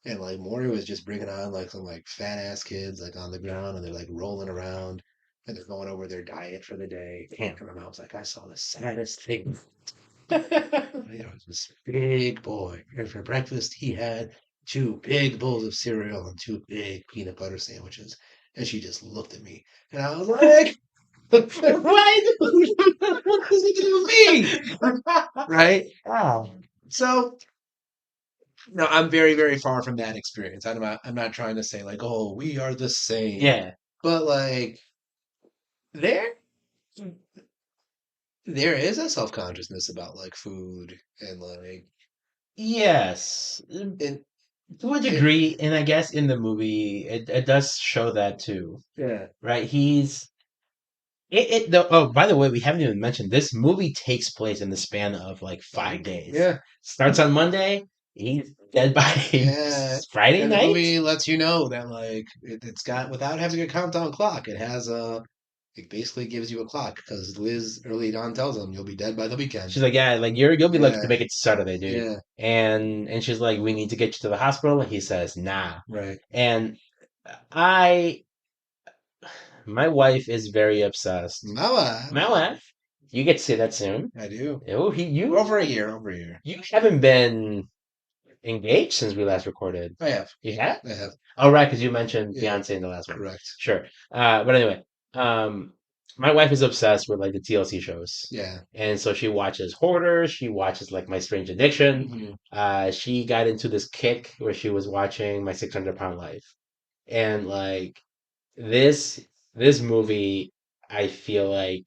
Speaker 2: And like Maury was just bringing on like some like fat ass kids like on the ground and they're like rolling around and they're going over their diet for the day.
Speaker 1: Damn.
Speaker 2: And my mom's like, I saw the saddest thing. This big boy. And for breakfast, he had two big bowls of cereal and two big peanut butter sandwiches. And she just looked at me. And I was like, what? What does it do with me? Right?
Speaker 1: Wow.
Speaker 2: So no, I'm very, very far from that experience. I'm not trying to say like, oh, we are the same.
Speaker 1: Yeah.
Speaker 2: But like there there is a self-consciousness about like food and like
Speaker 1: Yes.
Speaker 2: and
Speaker 1: To a
Speaker 2: it,
Speaker 1: degree, and I guess in the movie it does show that too,
Speaker 2: yeah.
Speaker 1: right? Oh, by the way, we haven't even mentioned this movie takes place in the span of like 5 days.
Speaker 2: Yeah.
Speaker 1: Starts on Monday, he's dead by
Speaker 2: Yeah.
Speaker 1: Friday
Speaker 2: And the
Speaker 1: night.
Speaker 2: movie lets you know that like it's got without having a countdown clock, it has a it basically gives you a clock because Liz early on tells him you'll be dead by the weekend.
Speaker 1: She's like, yeah, like you'll be lucky to
Speaker 2: Yeah.
Speaker 1: make it to Saturday, dude.
Speaker 2: Yeah.
Speaker 1: And she's like, we need to get you to the hospital. And he says, nah.
Speaker 2: Right.
Speaker 1: And I, my wife is very obsessed.
Speaker 2: Mama.
Speaker 1: My wife, you get to see that soon.
Speaker 2: I do.
Speaker 1: Oh,
Speaker 2: Over a year, over a year.
Speaker 1: you haven't been engaged since we last recorded.
Speaker 2: I have.
Speaker 1: You have?
Speaker 2: I have.
Speaker 1: Oh, right, because you mentioned
Speaker 2: Yeah.
Speaker 1: fiance in the last one.
Speaker 2: Correct.
Speaker 1: Sure. But anyway, um, my wife is obsessed with like the TLC shows.
Speaker 2: Yeah.
Speaker 1: And so she watches Hoarders. She watches like My Strange Addiction. She got into this kick where she was watching My 600 Pound Life. And like this, this movie, I feel like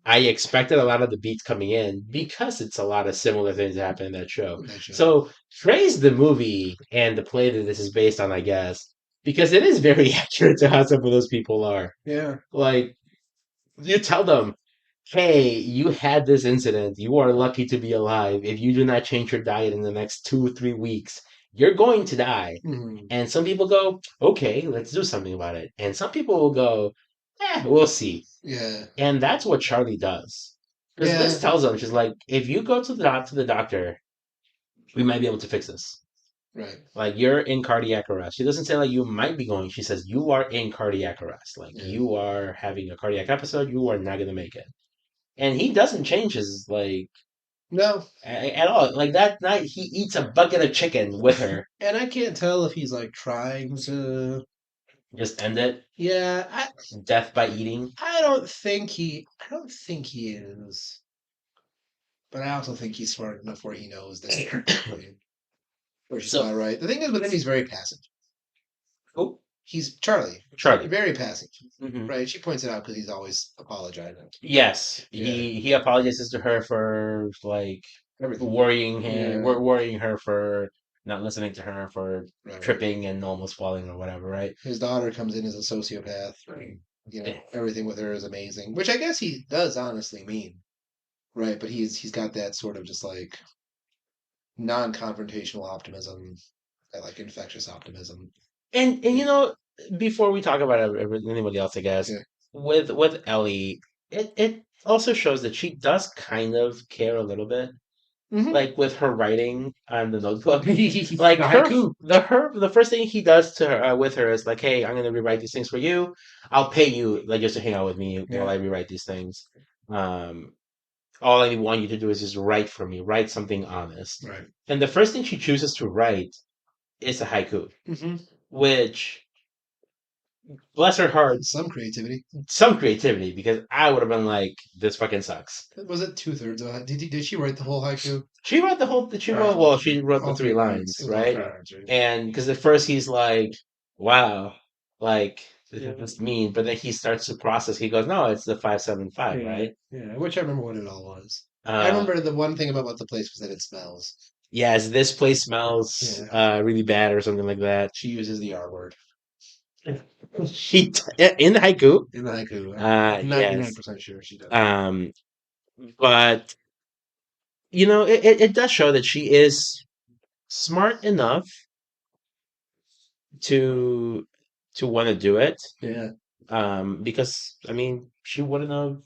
Speaker 1: I expected a lot of the beats coming in because it's a lot of similar things that happen in that show.
Speaker 2: That show.
Speaker 1: So praise the movie and the play that this is based on, I guess, because it is very accurate to how some of those people are.
Speaker 2: Yeah.
Speaker 1: Like you tell them, hey, you had this incident. You are lucky to be alive. If you do not change your diet in the next 2 or 3 weeks, you're going to die. And some people go, okay, let's do something about it. And some people will go, we'll see.
Speaker 2: Yeah.
Speaker 1: And that's what Charlie does. Because
Speaker 2: Yeah.
Speaker 1: Liz tells him, she's like, if you go to the doctor, we might be able to fix this.
Speaker 2: Right.
Speaker 1: Like you're in cardiac arrest. She doesn't say like you might be going. She says you are in cardiac arrest. Like
Speaker 2: Yeah.
Speaker 1: you are having a cardiac episode. You are not gonna make it. And he doesn't change his like
Speaker 2: No.
Speaker 1: at all. Like that night, he eats a bucket of chicken with her.
Speaker 2: And I can't tell if he's like trying to.
Speaker 1: Just end it.
Speaker 2: Yeah.
Speaker 1: Death by eating.
Speaker 2: I don't think he. I don't think he is. But I also think he's smart enough where he knows that. Which is not right. The thing is with him, he's very passive.
Speaker 1: Who?
Speaker 2: He's Charlie.
Speaker 1: Charlie.
Speaker 2: Very passive.
Speaker 1: Mm-hmm.
Speaker 2: Right? She points it out because he's always apologizing.
Speaker 1: Yes.
Speaker 2: Yeah.
Speaker 1: He apologizes to her for like
Speaker 2: Everything.
Speaker 1: worrying him,
Speaker 2: Yeah.
Speaker 1: worrying her for not listening to her, for
Speaker 2: Right.
Speaker 1: tripping and almost falling or whatever, right?
Speaker 2: His daughter comes in as a sociopath. You know, everything with her is amazing, which I guess he does honestly mean, right? But he's got that sort of just like non-confrontational optimism, that like infectious optimism.
Speaker 1: And you know, before we talk about anybody else, I guess
Speaker 2: Yeah.
Speaker 1: with Ellie, it also shows that she does kind of care a little bit. Like with her writing on the notebook, like the first thing he does to her with her is like, "Hey, I'm gonna rewrite these things for you. I'll pay you like just to hang out with me while I rewrite these things. All I want you to do is just write for me, write something honest."
Speaker 2: Right.
Speaker 1: And the first thing she chooses to write is a haiku, which, bless her heart,
Speaker 2: Some creativity,
Speaker 1: because I would have been like, "This fucking sucks."
Speaker 2: Was it 2/3 of it? Did she write the whole haiku?
Speaker 1: She wrote the whole. She wrote the 3 lines, right? And because at first he's like, "Wow, like this is mean," but then he starts to process. He goes, "No, it's the 575, right?"
Speaker 2: Yeah, which I remember what it all was. I remember the one thing about the place was that it smells.
Speaker 1: Yes, this place smells really bad or something like that.
Speaker 2: She uses the R word.
Speaker 1: She in the haiku.
Speaker 2: In the haiku. 99% sure she does.
Speaker 1: But it does show that she is smart enough to want to do it.
Speaker 2: Yeah,
Speaker 1: Because I mean, she wouldn't have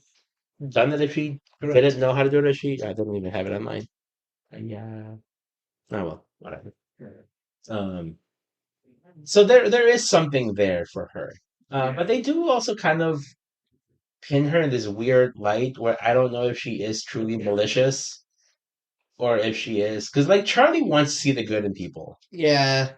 Speaker 1: done it if she
Speaker 2: correct.
Speaker 1: didn't know how to do it. If she, I don't even have it online. Yeah. Oh well, whatever. Um, so there is something there for her. But they do also kind of pin her in this weird light where I don't know if she is truly malicious or if she is because like Charlie wants to see the good in people,
Speaker 2: Yeah,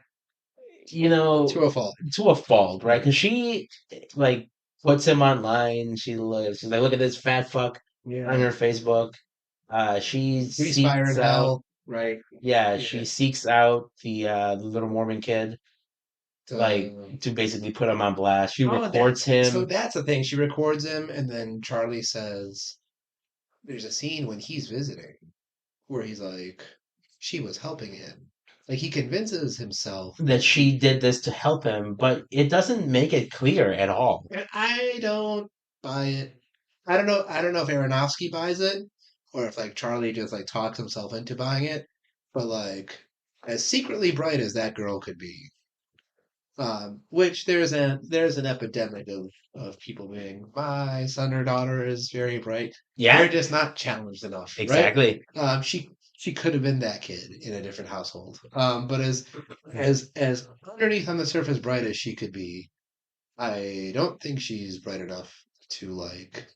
Speaker 1: you
Speaker 2: to
Speaker 1: know,
Speaker 2: a fault.
Speaker 1: to a fault, right? Because she like puts him online. She's like, look at this fat fuck on
Speaker 2: Yeah,
Speaker 1: her Facebook. She
Speaker 2: grease fire
Speaker 1: seeks
Speaker 2: in
Speaker 1: out,
Speaker 2: hell. Right.
Speaker 1: yeah,
Speaker 2: Yeah.
Speaker 1: she seeks out the little Mormon kid, like
Speaker 2: Um,
Speaker 1: to basically put him on blast. She
Speaker 2: oh,
Speaker 1: records him.
Speaker 2: that's the thing. She records him, and then Charlie says, "There's a scene when he's visiting where he's like, she was helping him. Like he convinces himself
Speaker 1: That
Speaker 2: that
Speaker 1: she
Speaker 2: she."
Speaker 1: did this to help him, but it doesn't make it clear at all.
Speaker 2: And I don't buy it. I don't know. I don't know if Aronofsky buys it or if like Charlie just like talks himself into buying it. But like, as secretly bright as that girl could be, which there's an epidemic of people being my son or daughter is very bright. They're
Speaker 1: Yeah,
Speaker 2: just not challenged enough, right?
Speaker 1: exactly.
Speaker 2: She could have been that kid in a different household. But as underneath on the surface bright as she could be, I don't think she's bright enough to like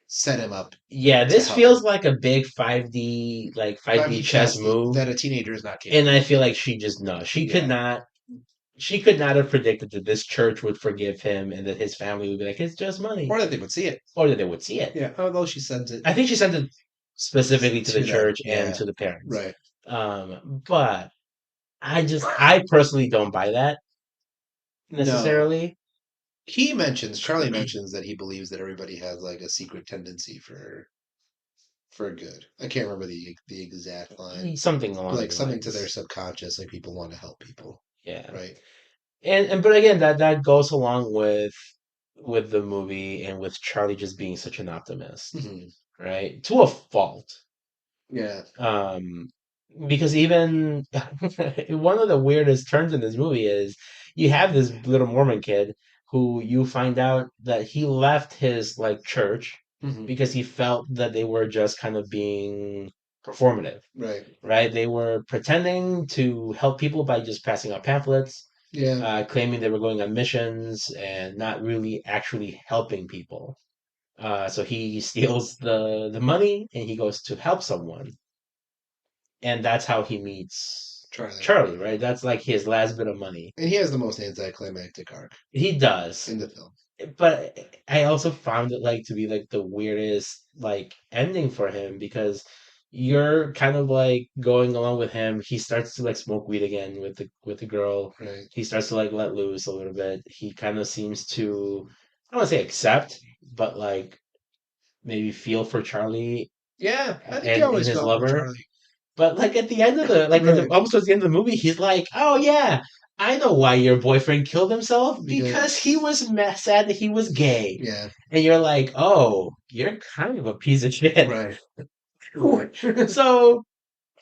Speaker 2: set him up
Speaker 1: Yeah,
Speaker 2: to
Speaker 1: this
Speaker 2: help him.
Speaker 1: feels like a big 5D, like 5D
Speaker 2: 5D
Speaker 1: chess
Speaker 2: chess
Speaker 1: move,
Speaker 2: that a teenager is not
Speaker 1: and
Speaker 2: capable
Speaker 1: I
Speaker 2: of.
Speaker 1: feel like she just no,
Speaker 2: Yeah.
Speaker 1: she could not have predicted that this church would forgive him and that his family would be like, it's just money,
Speaker 2: Or that they would see it.
Speaker 1: or that they would see it.
Speaker 2: Yeah. Although she sends it
Speaker 1: I think she sent it specifically to the
Speaker 2: to them.
Speaker 1: church and
Speaker 2: Yeah.
Speaker 1: to the parents.
Speaker 2: Right.
Speaker 1: But I personally don't buy that
Speaker 2: No.
Speaker 1: necessarily.
Speaker 2: Charlie mentions that he believes that everybody has like a secret tendency for good. I can't remember the exact line.
Speaker 1: Something along
Speaker 2: Like
Speaker 1: those
Speaker 2: something to their
Speaker 1: lines.
Speaker 2: subconscious, like people want to help people.
Speaker 1: Yeah.
Speaker 2: Right.
Speaker 1: And but again, that goes along with the movie and with Charlie just being such an optimist,
Speaker 2: Hmm.
Speaker 1: right? To a fault.
Speaker 2: Yeah.
Speaker 1: Um, because even one of the weirdest turns in this movie is you have this little Mormon kid who you find out that he left his like church
Speaker 2: Hmm.
Speaker 1: because he felt that they were just kind of being performative,
Speaker 2: Right.
Speaker 1: right? They were pretending to help people by just passing out pamphlets,
Speaker 2: Yeah.
Speaker 1: claiming they were going on missions and not really actually helping people. So he steals the money and he goes to help someone, and that's how he meets
Speaker 2: Charlie.
Speaker 1: Charlie, right? That's like his last bit of money.
Speaker 2: And he has the most anticlimactic arc
Speaker 1: He does,
Speaker 2: in the film.
Speaker 1: but I also found it like to be like the weirdest like ending for him because you're kind of like going along with him. He starts to like smoke weed again with the girl.
Speaker 2: Right.
Speaker 1: He starts to like let loose a little bit. He kind of seems to I don't want to say accept, but like maybe feel for Charlie
Speaker 2: Yeah, I think he
Speaker 1: and
Speaker 2: always
Speaker 1: his
Speaker 2: felt for
Speaker 1: lover.
Speaker 2: Charlie.
Speaker 1: But like at the end of the like at the,
Speaker 2: Right.
Speaker 1: almost towards the end of the movie, he's like, "Oh yeah, I know why your boyfriend killed himself because he
Speaker 2: Because
Speaker 1: was sad that he was gay."
Speaker 2: yeah,
Speaker 1: And you're like, "Oh, you're kind of a piece of shit."
Speaker 2: right.
Speaker 1: So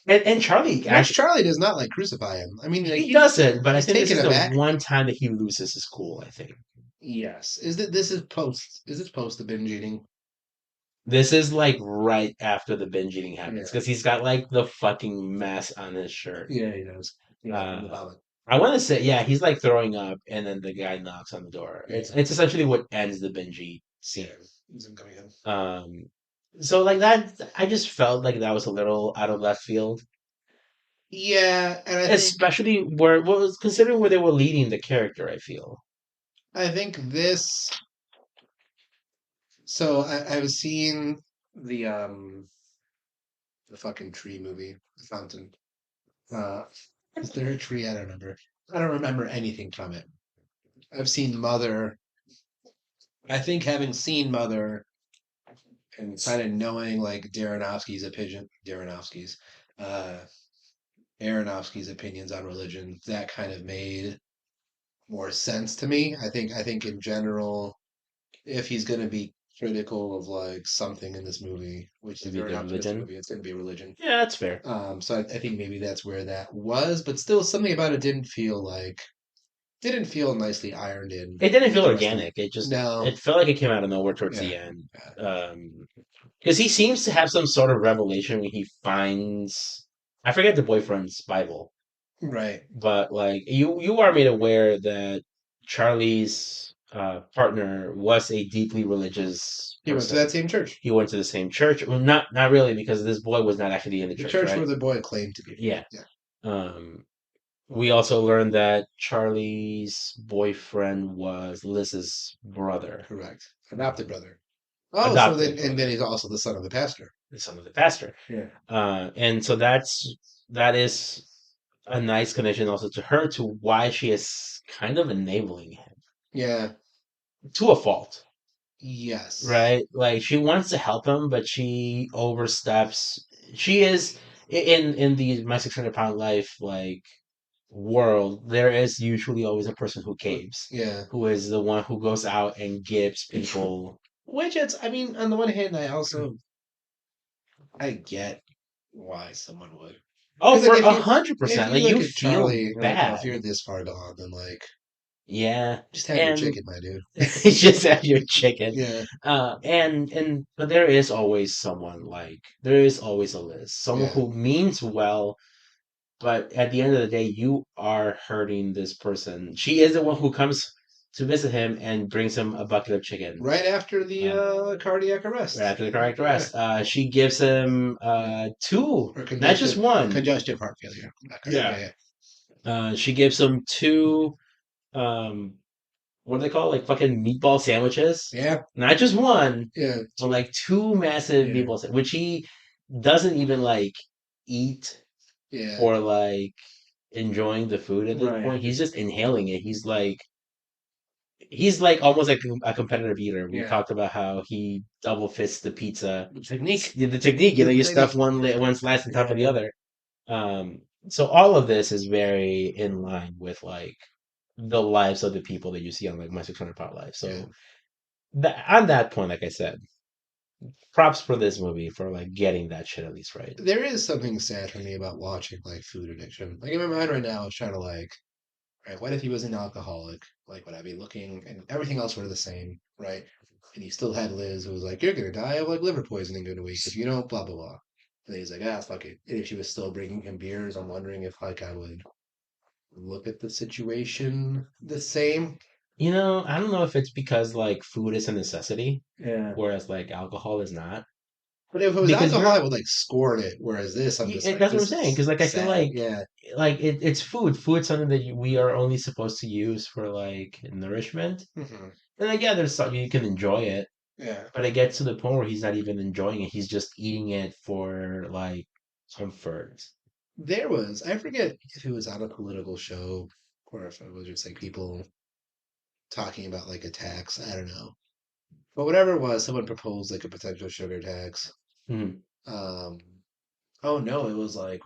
Speaker 1: and Charlie
Speaker 2: Which
Speaker 1: actually
Speaker 2: Charlie does not like crucify him. I mean, like
Speaker 1: he doesn't, but I
Speaker 2: he's
Speaker 1: think this
Speaker 2: taken
Speaker 1: is the
Speaker 2: aback.
Speaker 1: one time that he loses his cool. I think
Speaker 2: Yes. Is that this is post? Is this post the binge eating?
Speaker 1: this is like right after the binge eating
Speaker 2: Yeah.
Speaker 1: happens because he's got like the fucking mess on his shirt.
Speaker 2: Yeah, he does. Yeah, from the
Speaker 1: Uh,
Speaker 2: vomit.
Speaker 1: I want to say, yeah, he's like throwing up, and then the guy knocks on the door.
Speaker 2: Yeah.
Speaker 1: It's essentially what ends the binge eat
Speaker 2: Yeah.
Speaker 1: scene.
Speaker 2: He's him coming in.
Speaker 1: Um, so like that, I just felt like that was a little out of left field,
Speaker 2: Yeah, and
Speaker 1: especially where what was considering where they were leading the character. I feel.
Speaker 2: I think this. So I was seeing the the fucking tree movie, The Fountain. Uh, is there a tree? I don't remember. I don't remember anything from it. I've seen Mother. I think having seen Mother and kind of knowing like uh, Aronofsky's opinions on religion, that kind of made more sense to me. I think in general, if he's going to be critical of like something in this movie, which is a
Speaker 1: Maybe
Speaker 2: very
Speaker 1: the
Speaker 2: optimistic
Speaker 1: religion.
Speaker 2: movie. It's going to be religion.
Speaker 1: Yeah, that's fair.
Speaker 2: So I think maybe that's where that was, but still something about it didn't feel nicely ironed in
Speaker 1: It didn't
Speaker 2: with
Speaker 1: feel
Speaker 2: the rest of it.
Speaker 1: organic.
Speaker 2: No,
Speaker 1: It felt like it came out of nowhere towards
Speaker 2: yeah,
Speaker 1: the end.
Speaker 2: yeah,
Speaker 1: Because he seems to have some sort of revelation when he finds, I forget the boyfriend's Bible,
Speaker 2: right.
Speaker 1: but like you are made aware that Charlie's partner was a deeply religious
Speaker 2: He went to that
Speaker 1: person.
Speaker 2: same church,
Speaker 1: He went to the same church. Well, not really, because this boy was not actually in the
Speaker 2: the
Speaker 1: church,
Speaker 2: church where
Speaker 1: right?
Speaker 2: the boy claimed to be from.
Speaker 1: Yeah.
Speaker 2: Yeah,
Speaker 1: Um, we also learned that Charlie's boyfriend was Liz's brother,
Speaker 2: correct. Adopted brother. Oh, so
Speaker 1: adopted
Speaker 2: then
Speaker 1: brother,
Speaker 2: he's also the son of the pastor.
Speaker 1: the son of the pastor.
Speaker 2: Yeah,
Speaker 1: And so that is a nice connection also to her, to why she is kind of enabling him
Speaker 2: yeah,
Speaker 1: to a fault,
Speaker 2: yes,
Speaker 1: right? Like she wants to help him, but she oversteps. She is in the My 600 Pound Life like world. There is usually always a person who caves,
Speaker 2: yeah.
Speaker 1: who is the one who goes out and gives people.
Speaker 2: Which it's, I mean, on the one hand, I get why someone would.
Speaker 1: Oh,
Speaker 2: Because like
Speaker 1: for
Speaker 2: if
Speaker 1: a
Speaker 2: you
Speaker 1: hundred
Speaker 2: if
Speaker 1: percent,
Speaker 2: you
Speaker 1: like
Speaker 2: look
Speaker 1: you
Speaker 2: at
Speaker 1: feel
Speaker 2: Charlie, you're like, oh, if
Speaker 1: bad.
Speaker 2: you're this far gone, then like
Speaker 1: Yeah,
Speaker 2: just have your
Speaker 1: and
Speaker 2: chicken, my dude.
Speaker 1: it's just have your chicken.
Speaker 2: Yeah,
Speaker 1: And but there is always someone, like there is always a Liz, someone
Speaker 2: yeah.
Speaker 1: who means well, but at the end of the day, you are hurting this person. She is the one who comes to visit him and brings him a bucket of chicken.
Speaker 2: Right after the
Speaker 1: Uh,
Speaker 2: cardiac
Speaker 1: right
Speaker 2: arrest.
Speaker 1: after the correct
Speaker 2: Yeah,
Speaker 1: arrest, she gives him
Speaker 2: yeah.
Speaker 1: two,
Speaker 2: Or
Speaker 1: not just one.
Speaker 2: congestive heart failure. Not cardiac.
Speaker 1: Yeah.
Speaker 2: Yeah,
Speaker 1: She gives him two. Um, what do they call it? Like fucking meatball sandwiches?
Speaker 2: yeah,
Speaker 1: Not just one,
Speaker 2: yeah,
Speaker 1: but like two massive
Speaker 2: yeah,
Speaker 1: meatballs, which he doesn't even like eat
Speaker 2: yeah.
Speaker 1: for like enjoying the food at this
Speaker 2: Right.
Speaker 1: point. He's just inhaling it. He's like almost like a competitive eater. We
Speaker 2: Yeah.
Speaker 1: talked about how he double fists the pizza.
Speaker 2: The technique.
Speaker 1: Yeah, the technique,
Speaker 2: The
Speaker 1: you stuff
Speaker 2: technique.
Speaker 1: one slice on top of the
Speaker 2: Yeah.
Speaker 1: other. So all of this is very in line with like the lives of the people that you see on like My 600 Pound Life.
Speaker 2: Yeah.
Speaker 1: So on that point, like I said, props for this movie for like getting that shit at least right.
Speaker 2: There is something sad for me about watching like food addiction. Like in my mind right now, I was trying to like, right, what if he was an alcoholic? Like, would I be looking and everything else were the same, right? And he still had Liz who was like, you're gonna die of like liver poisoning in a week if you don't, blah blah blah. And he's like, ah, fuck it. And if she was still bringing him beers, I'm wondering if like I would look at the situation the same.
Speaker 1: I don't know if it's because like food is a necessity,
Speaker 2: Yeah.
Speaker 1: whereas like alcohol is not.
Speaker 2: But if it was
Speaker 1: Because
Speaker 2: alcohol,
Speaker 1: you're
Speaker 2: I would like scorn it. Whereas this, I'm just like,
Speaker 1: that's what I'm
Speaker 2: this
Speaker 1: saying.
Speaker 2: is
Speaker 1: Because like I feel
Speaker 2: sad. Yeah.
Speaker 1: like it's food. Food's something that we are only supposed to use for like nourishment.
Speaker 2: Hmm.
Speaker 1: And like yeah, there's some you can enjoy it,
Speaker 2: Yeah.
Speaker 1: but it gets to the point where he's not even enjoying it. He's just eating it for like comfort.
Speaker 2: There was, I forget if it was on a political show or if it was just like people talking about like a tax. I don't know. But whatever it was, someone proposed like a potential sugar tax.
Speaker 1: Mhm.
Speaker 2: Um, oh no, it was like,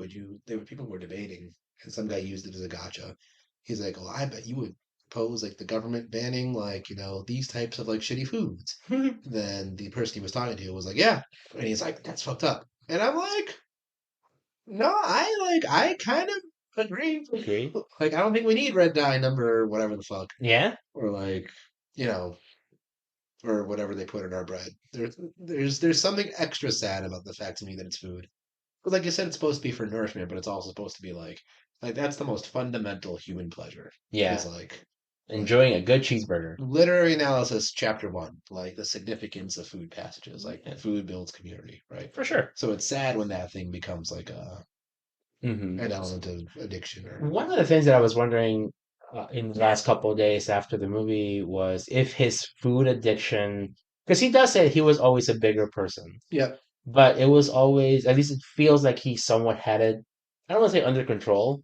Speaker 2: there were people were debating and some guy used it as a gotcha. He's like, well, I bet you would propose like the government banning like, these types of like shitty foods. Then the person he was talking to was like, yeah. And he's like, that's fucked up. And I'm like, no, I kind of agree.
Speaker 1: Agree.
Speaker 2: Like, I don't think we need red dye number whatever the fuck,
Speaker 1: Yeah.
Speaker 2: or like, you know, or whatever they put in our bread. There's something extra sad about the fact to me that it's food. But like you said, it's supposed to be for nourishment, but it's also supposed to be like that's the most fundamental human pleasure. Is
Speaker 1: Yeah.
Speaker 2: like
Speaker 1: Enjoying a good cheeseburger.
Speaker 2: literary analysis, chapter one, like the significance of food passages, like
Speaker 1: Yeah,
Speaker 2: food builds community, right?
Speaker 1: for sure.
Speaker 2: So it's sad when that thing becomes like
Speaker 1: Hmm.
Speaker 2: an element of addiction or
Speaker 1: One of the things that I was wondering in the last couple of days after the movie was if his food addiction, because he does say he was always a bigger person,
Speaker 2: yeah.
Speaker 1: but it was always, at least it feels like he somewhat had it, I don't want to say under control,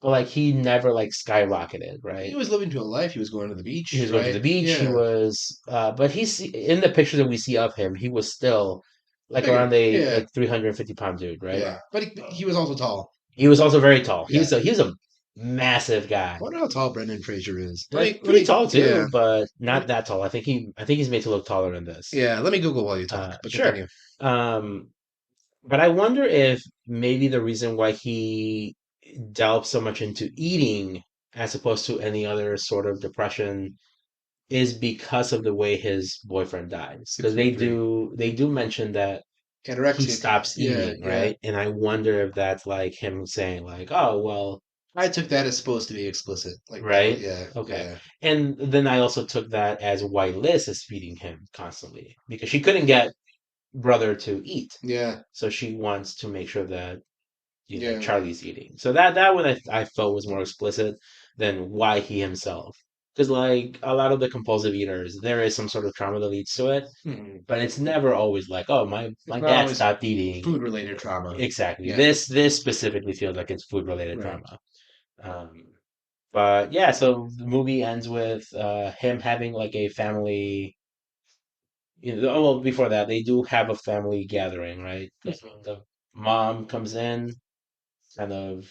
Speaker 1: but like he never like skyrocketed,
Speaker 2: He
Speaker 1: right?
Speaker 2: was living to a life. He was going to the
Speaker 1: He
Speaker 2: beach,
Speaker 1: was going to the
Speaker 2: right?
Speaker 1: beach. He
Speaker 2: Yeah,
Speaker 1: was, but he's in the pictures that we see of him, he was still like around
Speaker 2: bigger.
Speaker 1: a
Speaker 2: Yeah,
Speaker 1: like 350 pound dude, right?
Speaker 2: yeah. But he was also tall.
Speaker 1: He was also very tall.
Speaker 2: Yeah,
Speaker 1: He was a massive
Speaker 2: I
Speaker 1: guy.
Speaker 2: wonder how tall Brendan Fraser is.
Speaker 1: That's
Speaker 2: Let
Speaker 1: pretty
Speaker 2: me,
Speaker 1: tall
Speaker 2: yeah,
Speaker 1: too, but
Speaker 2: let
Speaker 1: not
Speaker 2: me,
Speaker 1: that tall. I think he's made to look taller in this.
Speaker 2: yeah. Let me Google while you talk. But
Speaker 1: Sure.
Speaker 2: continue.
Speaker 1: Um, but I wonder if maybe the reason why he delved so much into eating as opposed to any other sort of depression is because of the way his boyfriend dies. Because
Speaker 2: 63.
Speaker 1: they do mention that he
Speaker 2: Anorexic.
Speaker 1: stops
Speaker 2: Yeah,
Speaker 1: eating,
Speaker 2: yeah.
Speaker 1: right? And I wonder if that's like him saying like, "Oh, well,
Speaker 2: I took that as supposed to be explicit. Like that.
Speaker 1: right?
Speaker 2: Yeah,
Speaker 1: Okay."
Speaker 2: yeah,
Speaker 1: And then I also took that as why Liz is feeding him constantly because she couldn't get brother to eat.
Speaker 2: yeah,
Speaker 1: So she wants to make sure that, you know,
Speaker 2: yeah.
Speaker 1: Charlie's eating. So that one I felt was more explicit than why he himself. Because like a lot of the compulsive eaters, there is some sort of trauma that leads to it,
Speaker 2: Mhm.
Speaker 1: but it's never always like, oh,
Speaker 2: It's
Speaker 1: my
Speaker 2: not
Speaker 1: dad
Speaker 2: always
Speaker 1: stopped eating.
Speaker 2: food related trauma.
Speaker 1: Exactly.
Speaker 2: Yeah,
Speaker 1: This specifically feels like it's food related
Speaker 2: right.
Speaker 1: trauma. Um, but yeah, so the movie ends with him having like a family. You know, oh, well, before that, they do have a family gathering, right?
Speaker 2: Mhm.
Speaker 1: The mom comes in, kind of,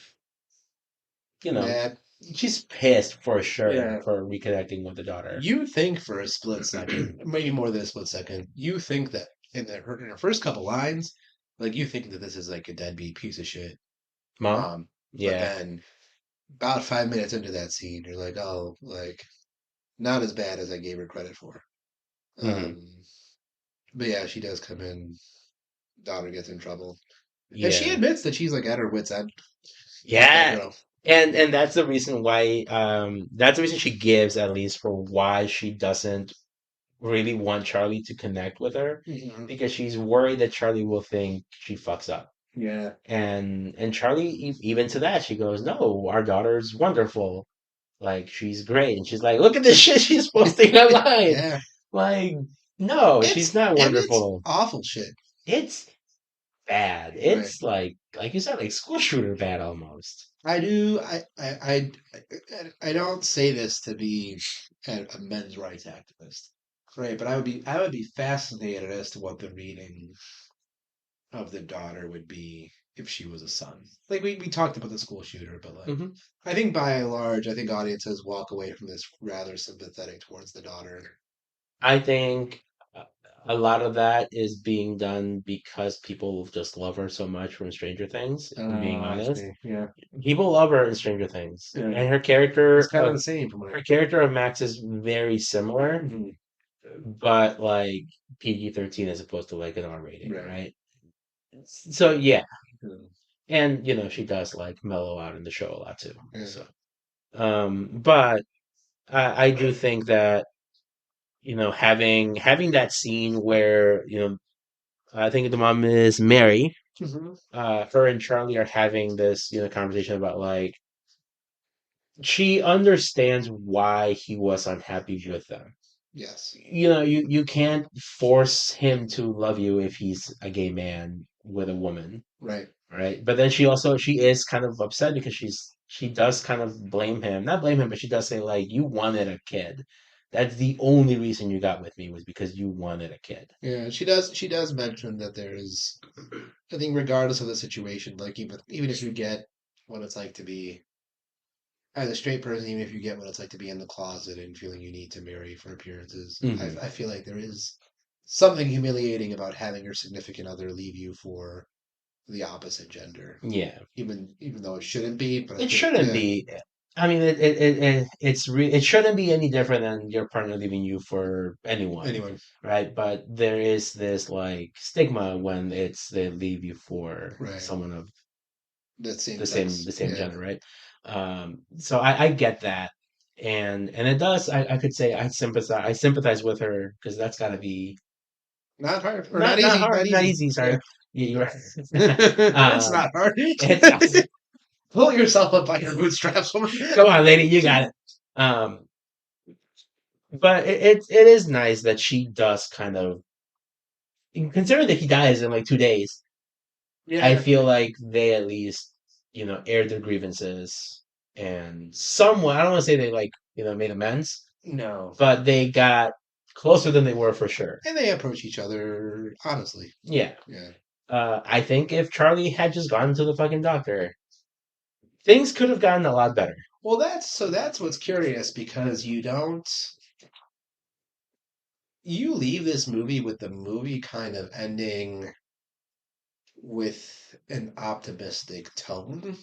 Speaker 1: you know,
Speaker 2: Matt,
Speaker 1: she's pissed for sure
Speaker 2: yeah.
Speaker 1: for reconnecting with the daughter.
Speaker 2: You think for a split second, maybe more than a split second, you think that in her first couple lines, like you think that this is like a deadbeat piece of shit
Speaker 1: Mom?
Speaker 2: mom, but
Speaker 1: Yeah.
Speaker 2: then about 5 minutes into that scene, you're like, oh, like not as bad as I gave her credit for.
Speaker 1: Hmm.
Speaker 2: Um, but yeah, she does come in. Daughter gets in trouble, and she
Speaker 1: Yeah.
Speaker 2: admits that she's like at her wit's end. That
Speaker 1: Yeah.
Speaker 2: girl.
Speaker 1: And that's the reason why that's the reason she gives at least for why she doesn't really want Charlie to connect with her
Speaker 2: Mhm.
Speaker 1: because she's worried that Charlie will think she fucks up.
Speaker 2: Yeah.
Speaker 1: And Charlie even to that she goes, "No, our daughter's wonderful. Like she's great." And she's like, "Look at this shit she's posting online."
Speaker 2: Yeah.
Speaker 1: Like, no, she's not
Speaker 2: It's
Speaker 1: wonderful.
Speaker 2: awful shit.
Speaker 1: It's bad.
Speaker 2: Right.
Speaker 1: It's like you said, like school shooter bad almost.
Speaker 2: I do. I don't say this to be a men's rights activist, right? But I would be fascinated as to what the reading of the daughter would be if she was a son. Like we talked about the school shooter, but like
Speaker 1: Hmm.
Speaker 2: I think by and large, I think audiences walk away from this rather sympathetic towards the daughter.
Speaker 1: I think a a lot of that is being done because people just love her so much from Stranger Things, if I'm being
Speaker 2: I
Speaker 1: honest.
Speaker 2: see. Yeah,
Speaker 1: People love her in Stranger Things.
Speaker 2: yeah.
Speaker 1: And
Speaker 2: It's kind of the same from what
Speaker 1: her character of Max is very
Speaker 2: I.
Speaker 1: similar,
Speaker 2: Mhm.
Speaker 1: but like PG-13 as opposed to like an R rating,
Speaker 2: Right.
Speaker 1: right? So yeah.
Speaker 2: Yeah.
Speaker 1: And you know, she does like mellow out in the show a lot too.
Speaker 2: Yeah.
Speaker 1: So but I do think that, you know, having that scene where, you know, I think the mom is Mary.
Speaker 2: Mhm.
Speaker 1: Her and Charlie are having this, you know, conversation about like she understands why he was unhappy with them.
Speaker 2: Yes.
Speaker 1: You know, you can't force him to love you if he's a gay man with a woman,
Speaker 2: Right.
Speaker 1: right? But then she is kind of upset because she does kind of blame him, not blame him, but she does say like, you wanted a kid. That's the only reason you got with me was because you wanted a kid.
Speaker 2: Yeah, she does. She does mention that there is. I think, regardless of the situation, like even if you get what it's like to be as a straight person, even if you get what it's like to be in the closet and feeling you need to marry for appearances,
Speaker 1: Hmm.
Speaker 2: I feel like there is something humiliating about having your significant other leave you for the opposite gender,
Speaker 1: Yeah.
Speaker 2: even though it shouldn't be. But I
Speaker 1: It
Speaker 2: feel like
Speaker 1: shouldn't be. I mean, it shouldn't be any different than your partner leaving you for anyone,
Speaker 2: anyone,
Speaker 1: right? But there is this like stigma when it's they leave you for
Speaker 2: right?
Speaker 1: someone of
Speaker 2: That same sex,
Speaker 1: the same
Speaker 2: yeah,
Speaker 1: gender, right? So I get that, and it does. I could say I sympathize with her because that's got to be
Speaker 2: not hard or not
Speaker 1: not
Speaker 2: easy,
Speaker 1: hard,
Speaker 2: not
Speaker 1: not
Speaker 2: easy.
Speaker 1: easy.
Speaker 2: Yeah,
Speaker 1: Sorry, you're
Speaker 2: it's
Speaker 1: right.
Speaker 2: not hard.
Speaker 1: It's
Speaker 2: Pull yourself up by your bootstraps, woman.
Speaker 1: come on, lady, you got it. Um, but it is nice that she does kind of considering that he dies in like 2 days. I
Speaker 2: Yeah.
Speaker 1: feel like they at least, you know, aired their grievances and somewhat. I don't want to say they like, you know, made amends,
Speaker 2: No.
Speaker 1: but they got closer than they were for sure.
Speaker 2: And they approach each other honestly.
Speaker 1: Yeah.
Speaker 2: Yeah.
Speaker 1: I think if Charlie had just gone to the fucking doctor, things could have gotten a lot better.
Speaker 2: Well, that's what's curious because you leave this movie with the movie kind of ending with an optimistic tone,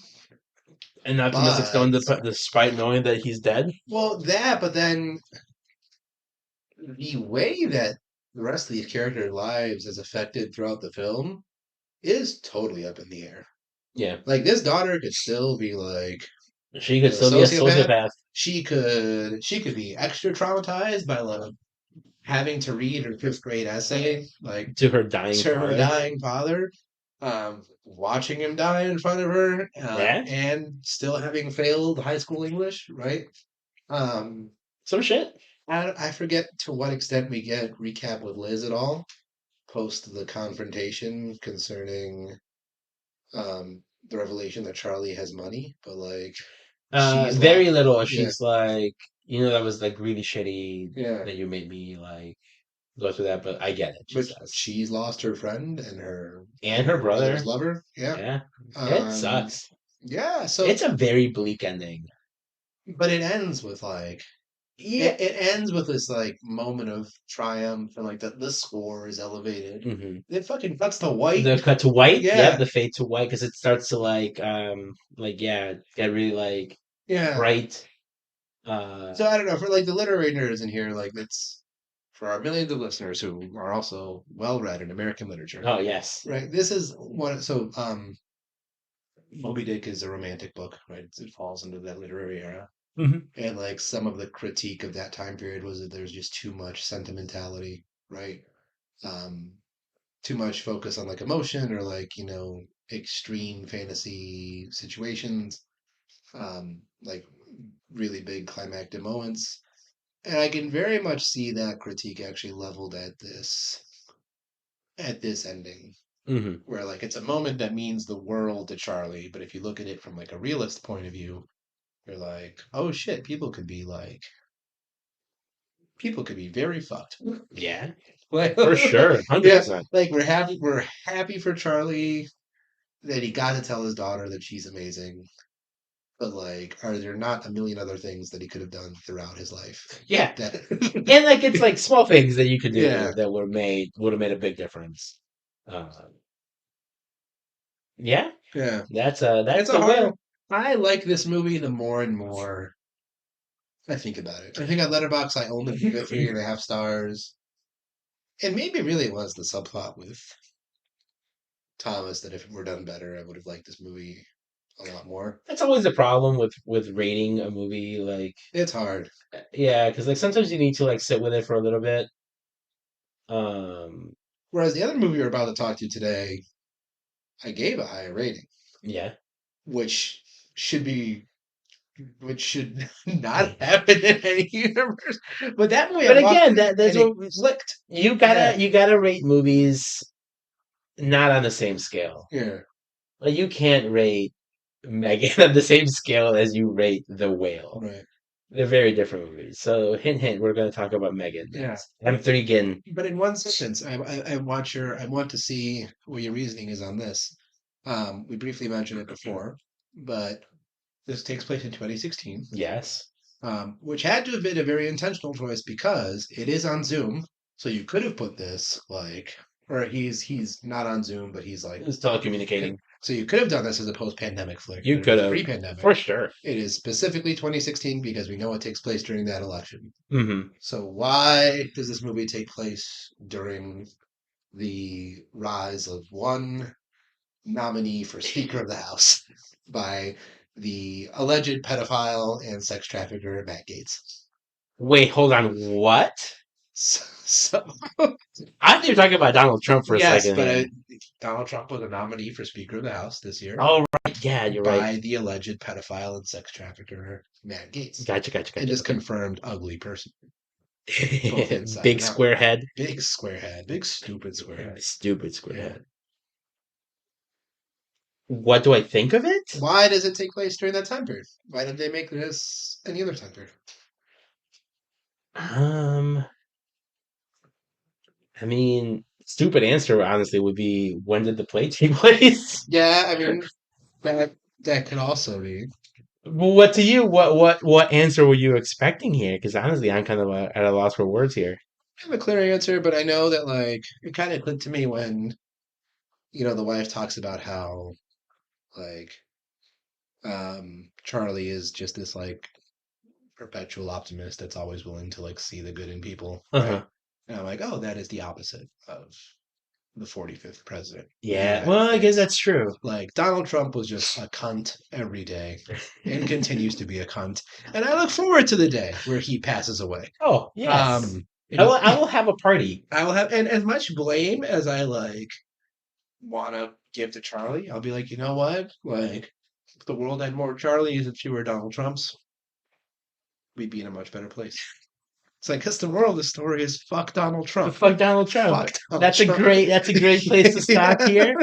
Speaker 1: An optimistic stone,
Speaker 2: but
Speaker 1: despite knowing that he's dead.
Speaker 2: but then the way that the rest of these characters' lives is affected throughout the film is totally up in the air.
Speaker 1: Yeah,
Speaker 2: Like this daughter could still be like
Speaker 1: she could
Speaker 2: a
Speaker 1: still be a
Speaker 2: sociopath.
Speaker 1: sociopath
Speaker 2: She could be extra traumatized by like having to read her fifth grade essay, like
Speaker 1: to her dying
Speaker 2: to her
Speaker 1: father.
Speaker 2: dying father, watching him die in front of her,
Speaker 1: Yeah,
Speaker 2: and still having failed high school English, right? Um,
Speaker 1: some shit.
Speaker 2: I forget to what extent we get recap with Liz at all post the confrontation concerning the revelation that Charlie has money, but like she's lost.
Speaker 1: Very little.
Speaker 2: Yeah,
Speaker 1: She's like, that was like really shitty
Speaker 2: yeah.
Speaker 1: that you made me like go through that, but I get it. She
Speaker 2: But
Speaker 1: says,
Speaker 2: she's lost her friend and
Speaker 1: and her
Speaker 2: her brother's
Speaker 1: brother.
Speaker 2: lover. Yeah.
Speaker 1: Yeah, it
Speaker 2: Um,
Speaker 1: sucks.
Speaker 2: yeah. So,
Speaker 1: It's a very bleak ending.
Speaker 2: but it ends with like
Speaker 1: Yeah.
Speaker 2: it ends with this like moment of triumph and like the score is elevated.
Speaker 1: hmm
Speaker 2: It fucking cuts to white.
Speaker 1: The cut to white. Yep,
Speaker 2: Yeah,
Speaker 1: the fade to white because it starts to yeah, get really like
Speaker 2: yeah.
Speaker 1: bright.
Speaker 2: So I don't know for like the literary nerds in here, like it's for our millions of listeners who are also well read in American literature,
Speaker 1: Oh yes.
Speaker 2: right? This is one. So Moby Dick is a romantic book, right? It falls into that literary era.
Speaker 1: hmm
Speaker 2: And like some of the critique of that time period was that there's just too much sentimentality, right? Um, too much focus on like emotion or like, extreme fantasy situations, like really big climactic moments. And I can very much see that critique actually leveled at this ending,
Speaker 1: hmm
Speaker 2: where like it's a moment that means the world to Charlie, but if you look at it from like a realist point of view, you're like, oh shit, people could be very fucked.
Speaker 1: Yeah,
Speaker 2: Like,
Speaker 1: for sure, hundred
Speaker 2: yeah,
Speaker 1: percent.
Speaker 2: like we're happy for Charlie that he got to tell his daughter that she's amazing. But like, are there not a million other things that he could have done throughout his life?
Speaker 1: Yeah,
Speaker 2: That
Speaker 1: and like it's like small things that you could do
Speaker 2: yeah,
Speaker 1: that would have made a big difference. Uh, yeah,
Speaker 2: yeah.
Speaker 1: that's
Speaker 2: It's a
Speaker 1: the
Speaker 2: hard.
Speaker 1: will.
Speaker 2: I like this movie the more and more I think about it. I think on Letterboxd I only give it 3.5 stars, and maybe really it was the subplot with Thomas that if it were done better, I would have liked this movie a lot more.
Speaker 1: That's always the problem with rating a movie. Like,
Speaker 2: It's hard.
Speaker 1: yeah, because like sometimes you need to like sit with it for a little bit. Um,
Speaker 2: Whereas the other movie we're about to talk to today, I gave a higher rating,
Speaker 1: yeah,
Speaker 2: which should be which should not happen in any universe. But that movie I
Speaker 1: but
Speaker 2: watched
Speaker 1: again, that's
Speaker 2: and it
Speaker 1: what
Speaker 2: clicked.
Speaker 1: you
Speaker 2: Yeah,
Speaker 1: gotta rate movies not on the same scale.
Speaker 2: yeah,
Speaker 1: Like you can't rate Megan on the same scale as you rate The Whale.
Speaker 2: right.
Speaker 1: They're very different movies. So hint hint, we're gonna talk about Megan
Speaker 2: Yeah.
Speaker 1: next. M3 again.
Speaker 2: But in one sentence, I want to see what your reasoning is on this. We briefly mentioned it before, but this takes place in 2016,
Speaker 1: Yes.
Speaker 2: which had to have been a very intentional choice because it is on Zoom. So you could have put this like, or he's not on Zoom, but he's like,
Speaker 1: It's telecommunicating.
Speaker 2: so you could have done this as a post-pandemic flick,
Speaker 1: You
Speaker 2: but it
Speaker 1: could
Speaker 2: is
Speaker 1: have,
Speaker 2: pre-pandemic.
Speaker 1: for sure.
Speaker 2: It is specifically 2016 because we know it takes place during that election.
Speaker 1: hmm
Speaker 2: So why does this movie take place during the rise of one nominee for Speaker of the House by the alleged pedophile and sex trafficker Matt Gaetz?
Speaker 1: Wait, hold on. What?
Speaker 2: So
Speaker 1: I thought you were talking about Donald Trump for a
Speaker 2: yes,
Speaker 1: second
Speaker 2: but
Speaker 1: here.
Speaker 2: Donald Trump was a nominee for Speaker of the House this year
Speaker 1: Oh, right. Yeah, you're right.
Speaker 2: by the alleged pedophile and sex trafficker Matt Gaetz,
Speaker 1: Gotcha, gotcha,
Speaker 2: and
Speaker 1: gotcha.
Speaker 2: just
Speaker 1: Okay.
Speaker 2: confirmed ugly person, both inside
Speaker 1: Big
Speaker 2: and out.
Speaker 1: square head.
Speaker 2: Big square head, big stupid square head.
Speaker 1: Stupid square
Speaker 2: Yeah.
Speaker 1: head. What do I think of it?
Speaker 2: Why does it take place during that time period? Why did they make this any other time period?
Speaker 1: Um, I mean, stupid answer honestly would be when did the play take place?
Speaker 2: Yeah, I mean, That could also be.
Speaker 1: Well, what to you? What answer were you expecting here? Because honestly, I'm kind of at a loss for words here.
Speaker 2: I have a clear answer, but I know that like it kind of clicked to me when the wife talks about how like Charlie is just this like perpetual optimist that's always willing to like see the good in people, right?
Speaker 1: Uh-huh.
Speaker 2: And I'm like, oh, that is the opposite of the 45th president of the
Speaker 1: Yeah.
Speaker 2: United
Speaker 1: Well, I guess
Speaker 2: States.
Speaker 1: that's true.
Speaker 2: Like Donald Trump was just a cunt every day and continues to be a cunt. And I look forward to the day where he passes away.
Speaker 1: Oh, yes.
Speaker 2: Um, you know,
Speaker 1: I will have a party.
Speaker 2: I will have, and as much blame as I like want to give to Charlie, I'll be like, you know what? Like, if the world had more Charlies and fewer Donald Trumps, we'd be in a much better place. It's like, because the moral of the story is fuck Donald Trump.
Speaker 1: Fuck Donald Trump.
Speaker 2: Fuck Donald Trump.
Speaker 1: That's a great place to stop
Speaker 2: Yeah.
Speaker 1: here.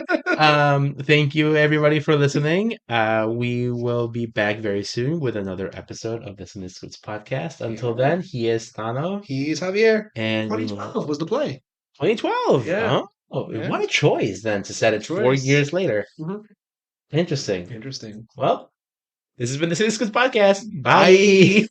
Speaker 1: Thank you everybody for listening. We will be back very soon with another episode of the Cine-Scoots podcast. Until
Speaker 2: Yeah.
Speaker 1: then, he is Tano,
Speaker 2: He's Javier.
Speaker 1: and we will
Speaker 2: 2012 was the play.
Speaker 1: 2012.
Speaker 2: Yeah.
Speaker 1: Oh,
Speaker 2: Yeah.
Speaker 1: what a choice then to set it four
Speaker 2: Choice.
Speaker 1: years later.
Speaker 2: Mhm.
Speaker 1: Interesting.
Speaker 2: Interesting.
Speaker 1: Well, this has been the Cine-Scoots podcast.
Speaker 2: Bye.
Speaker 1: Bye.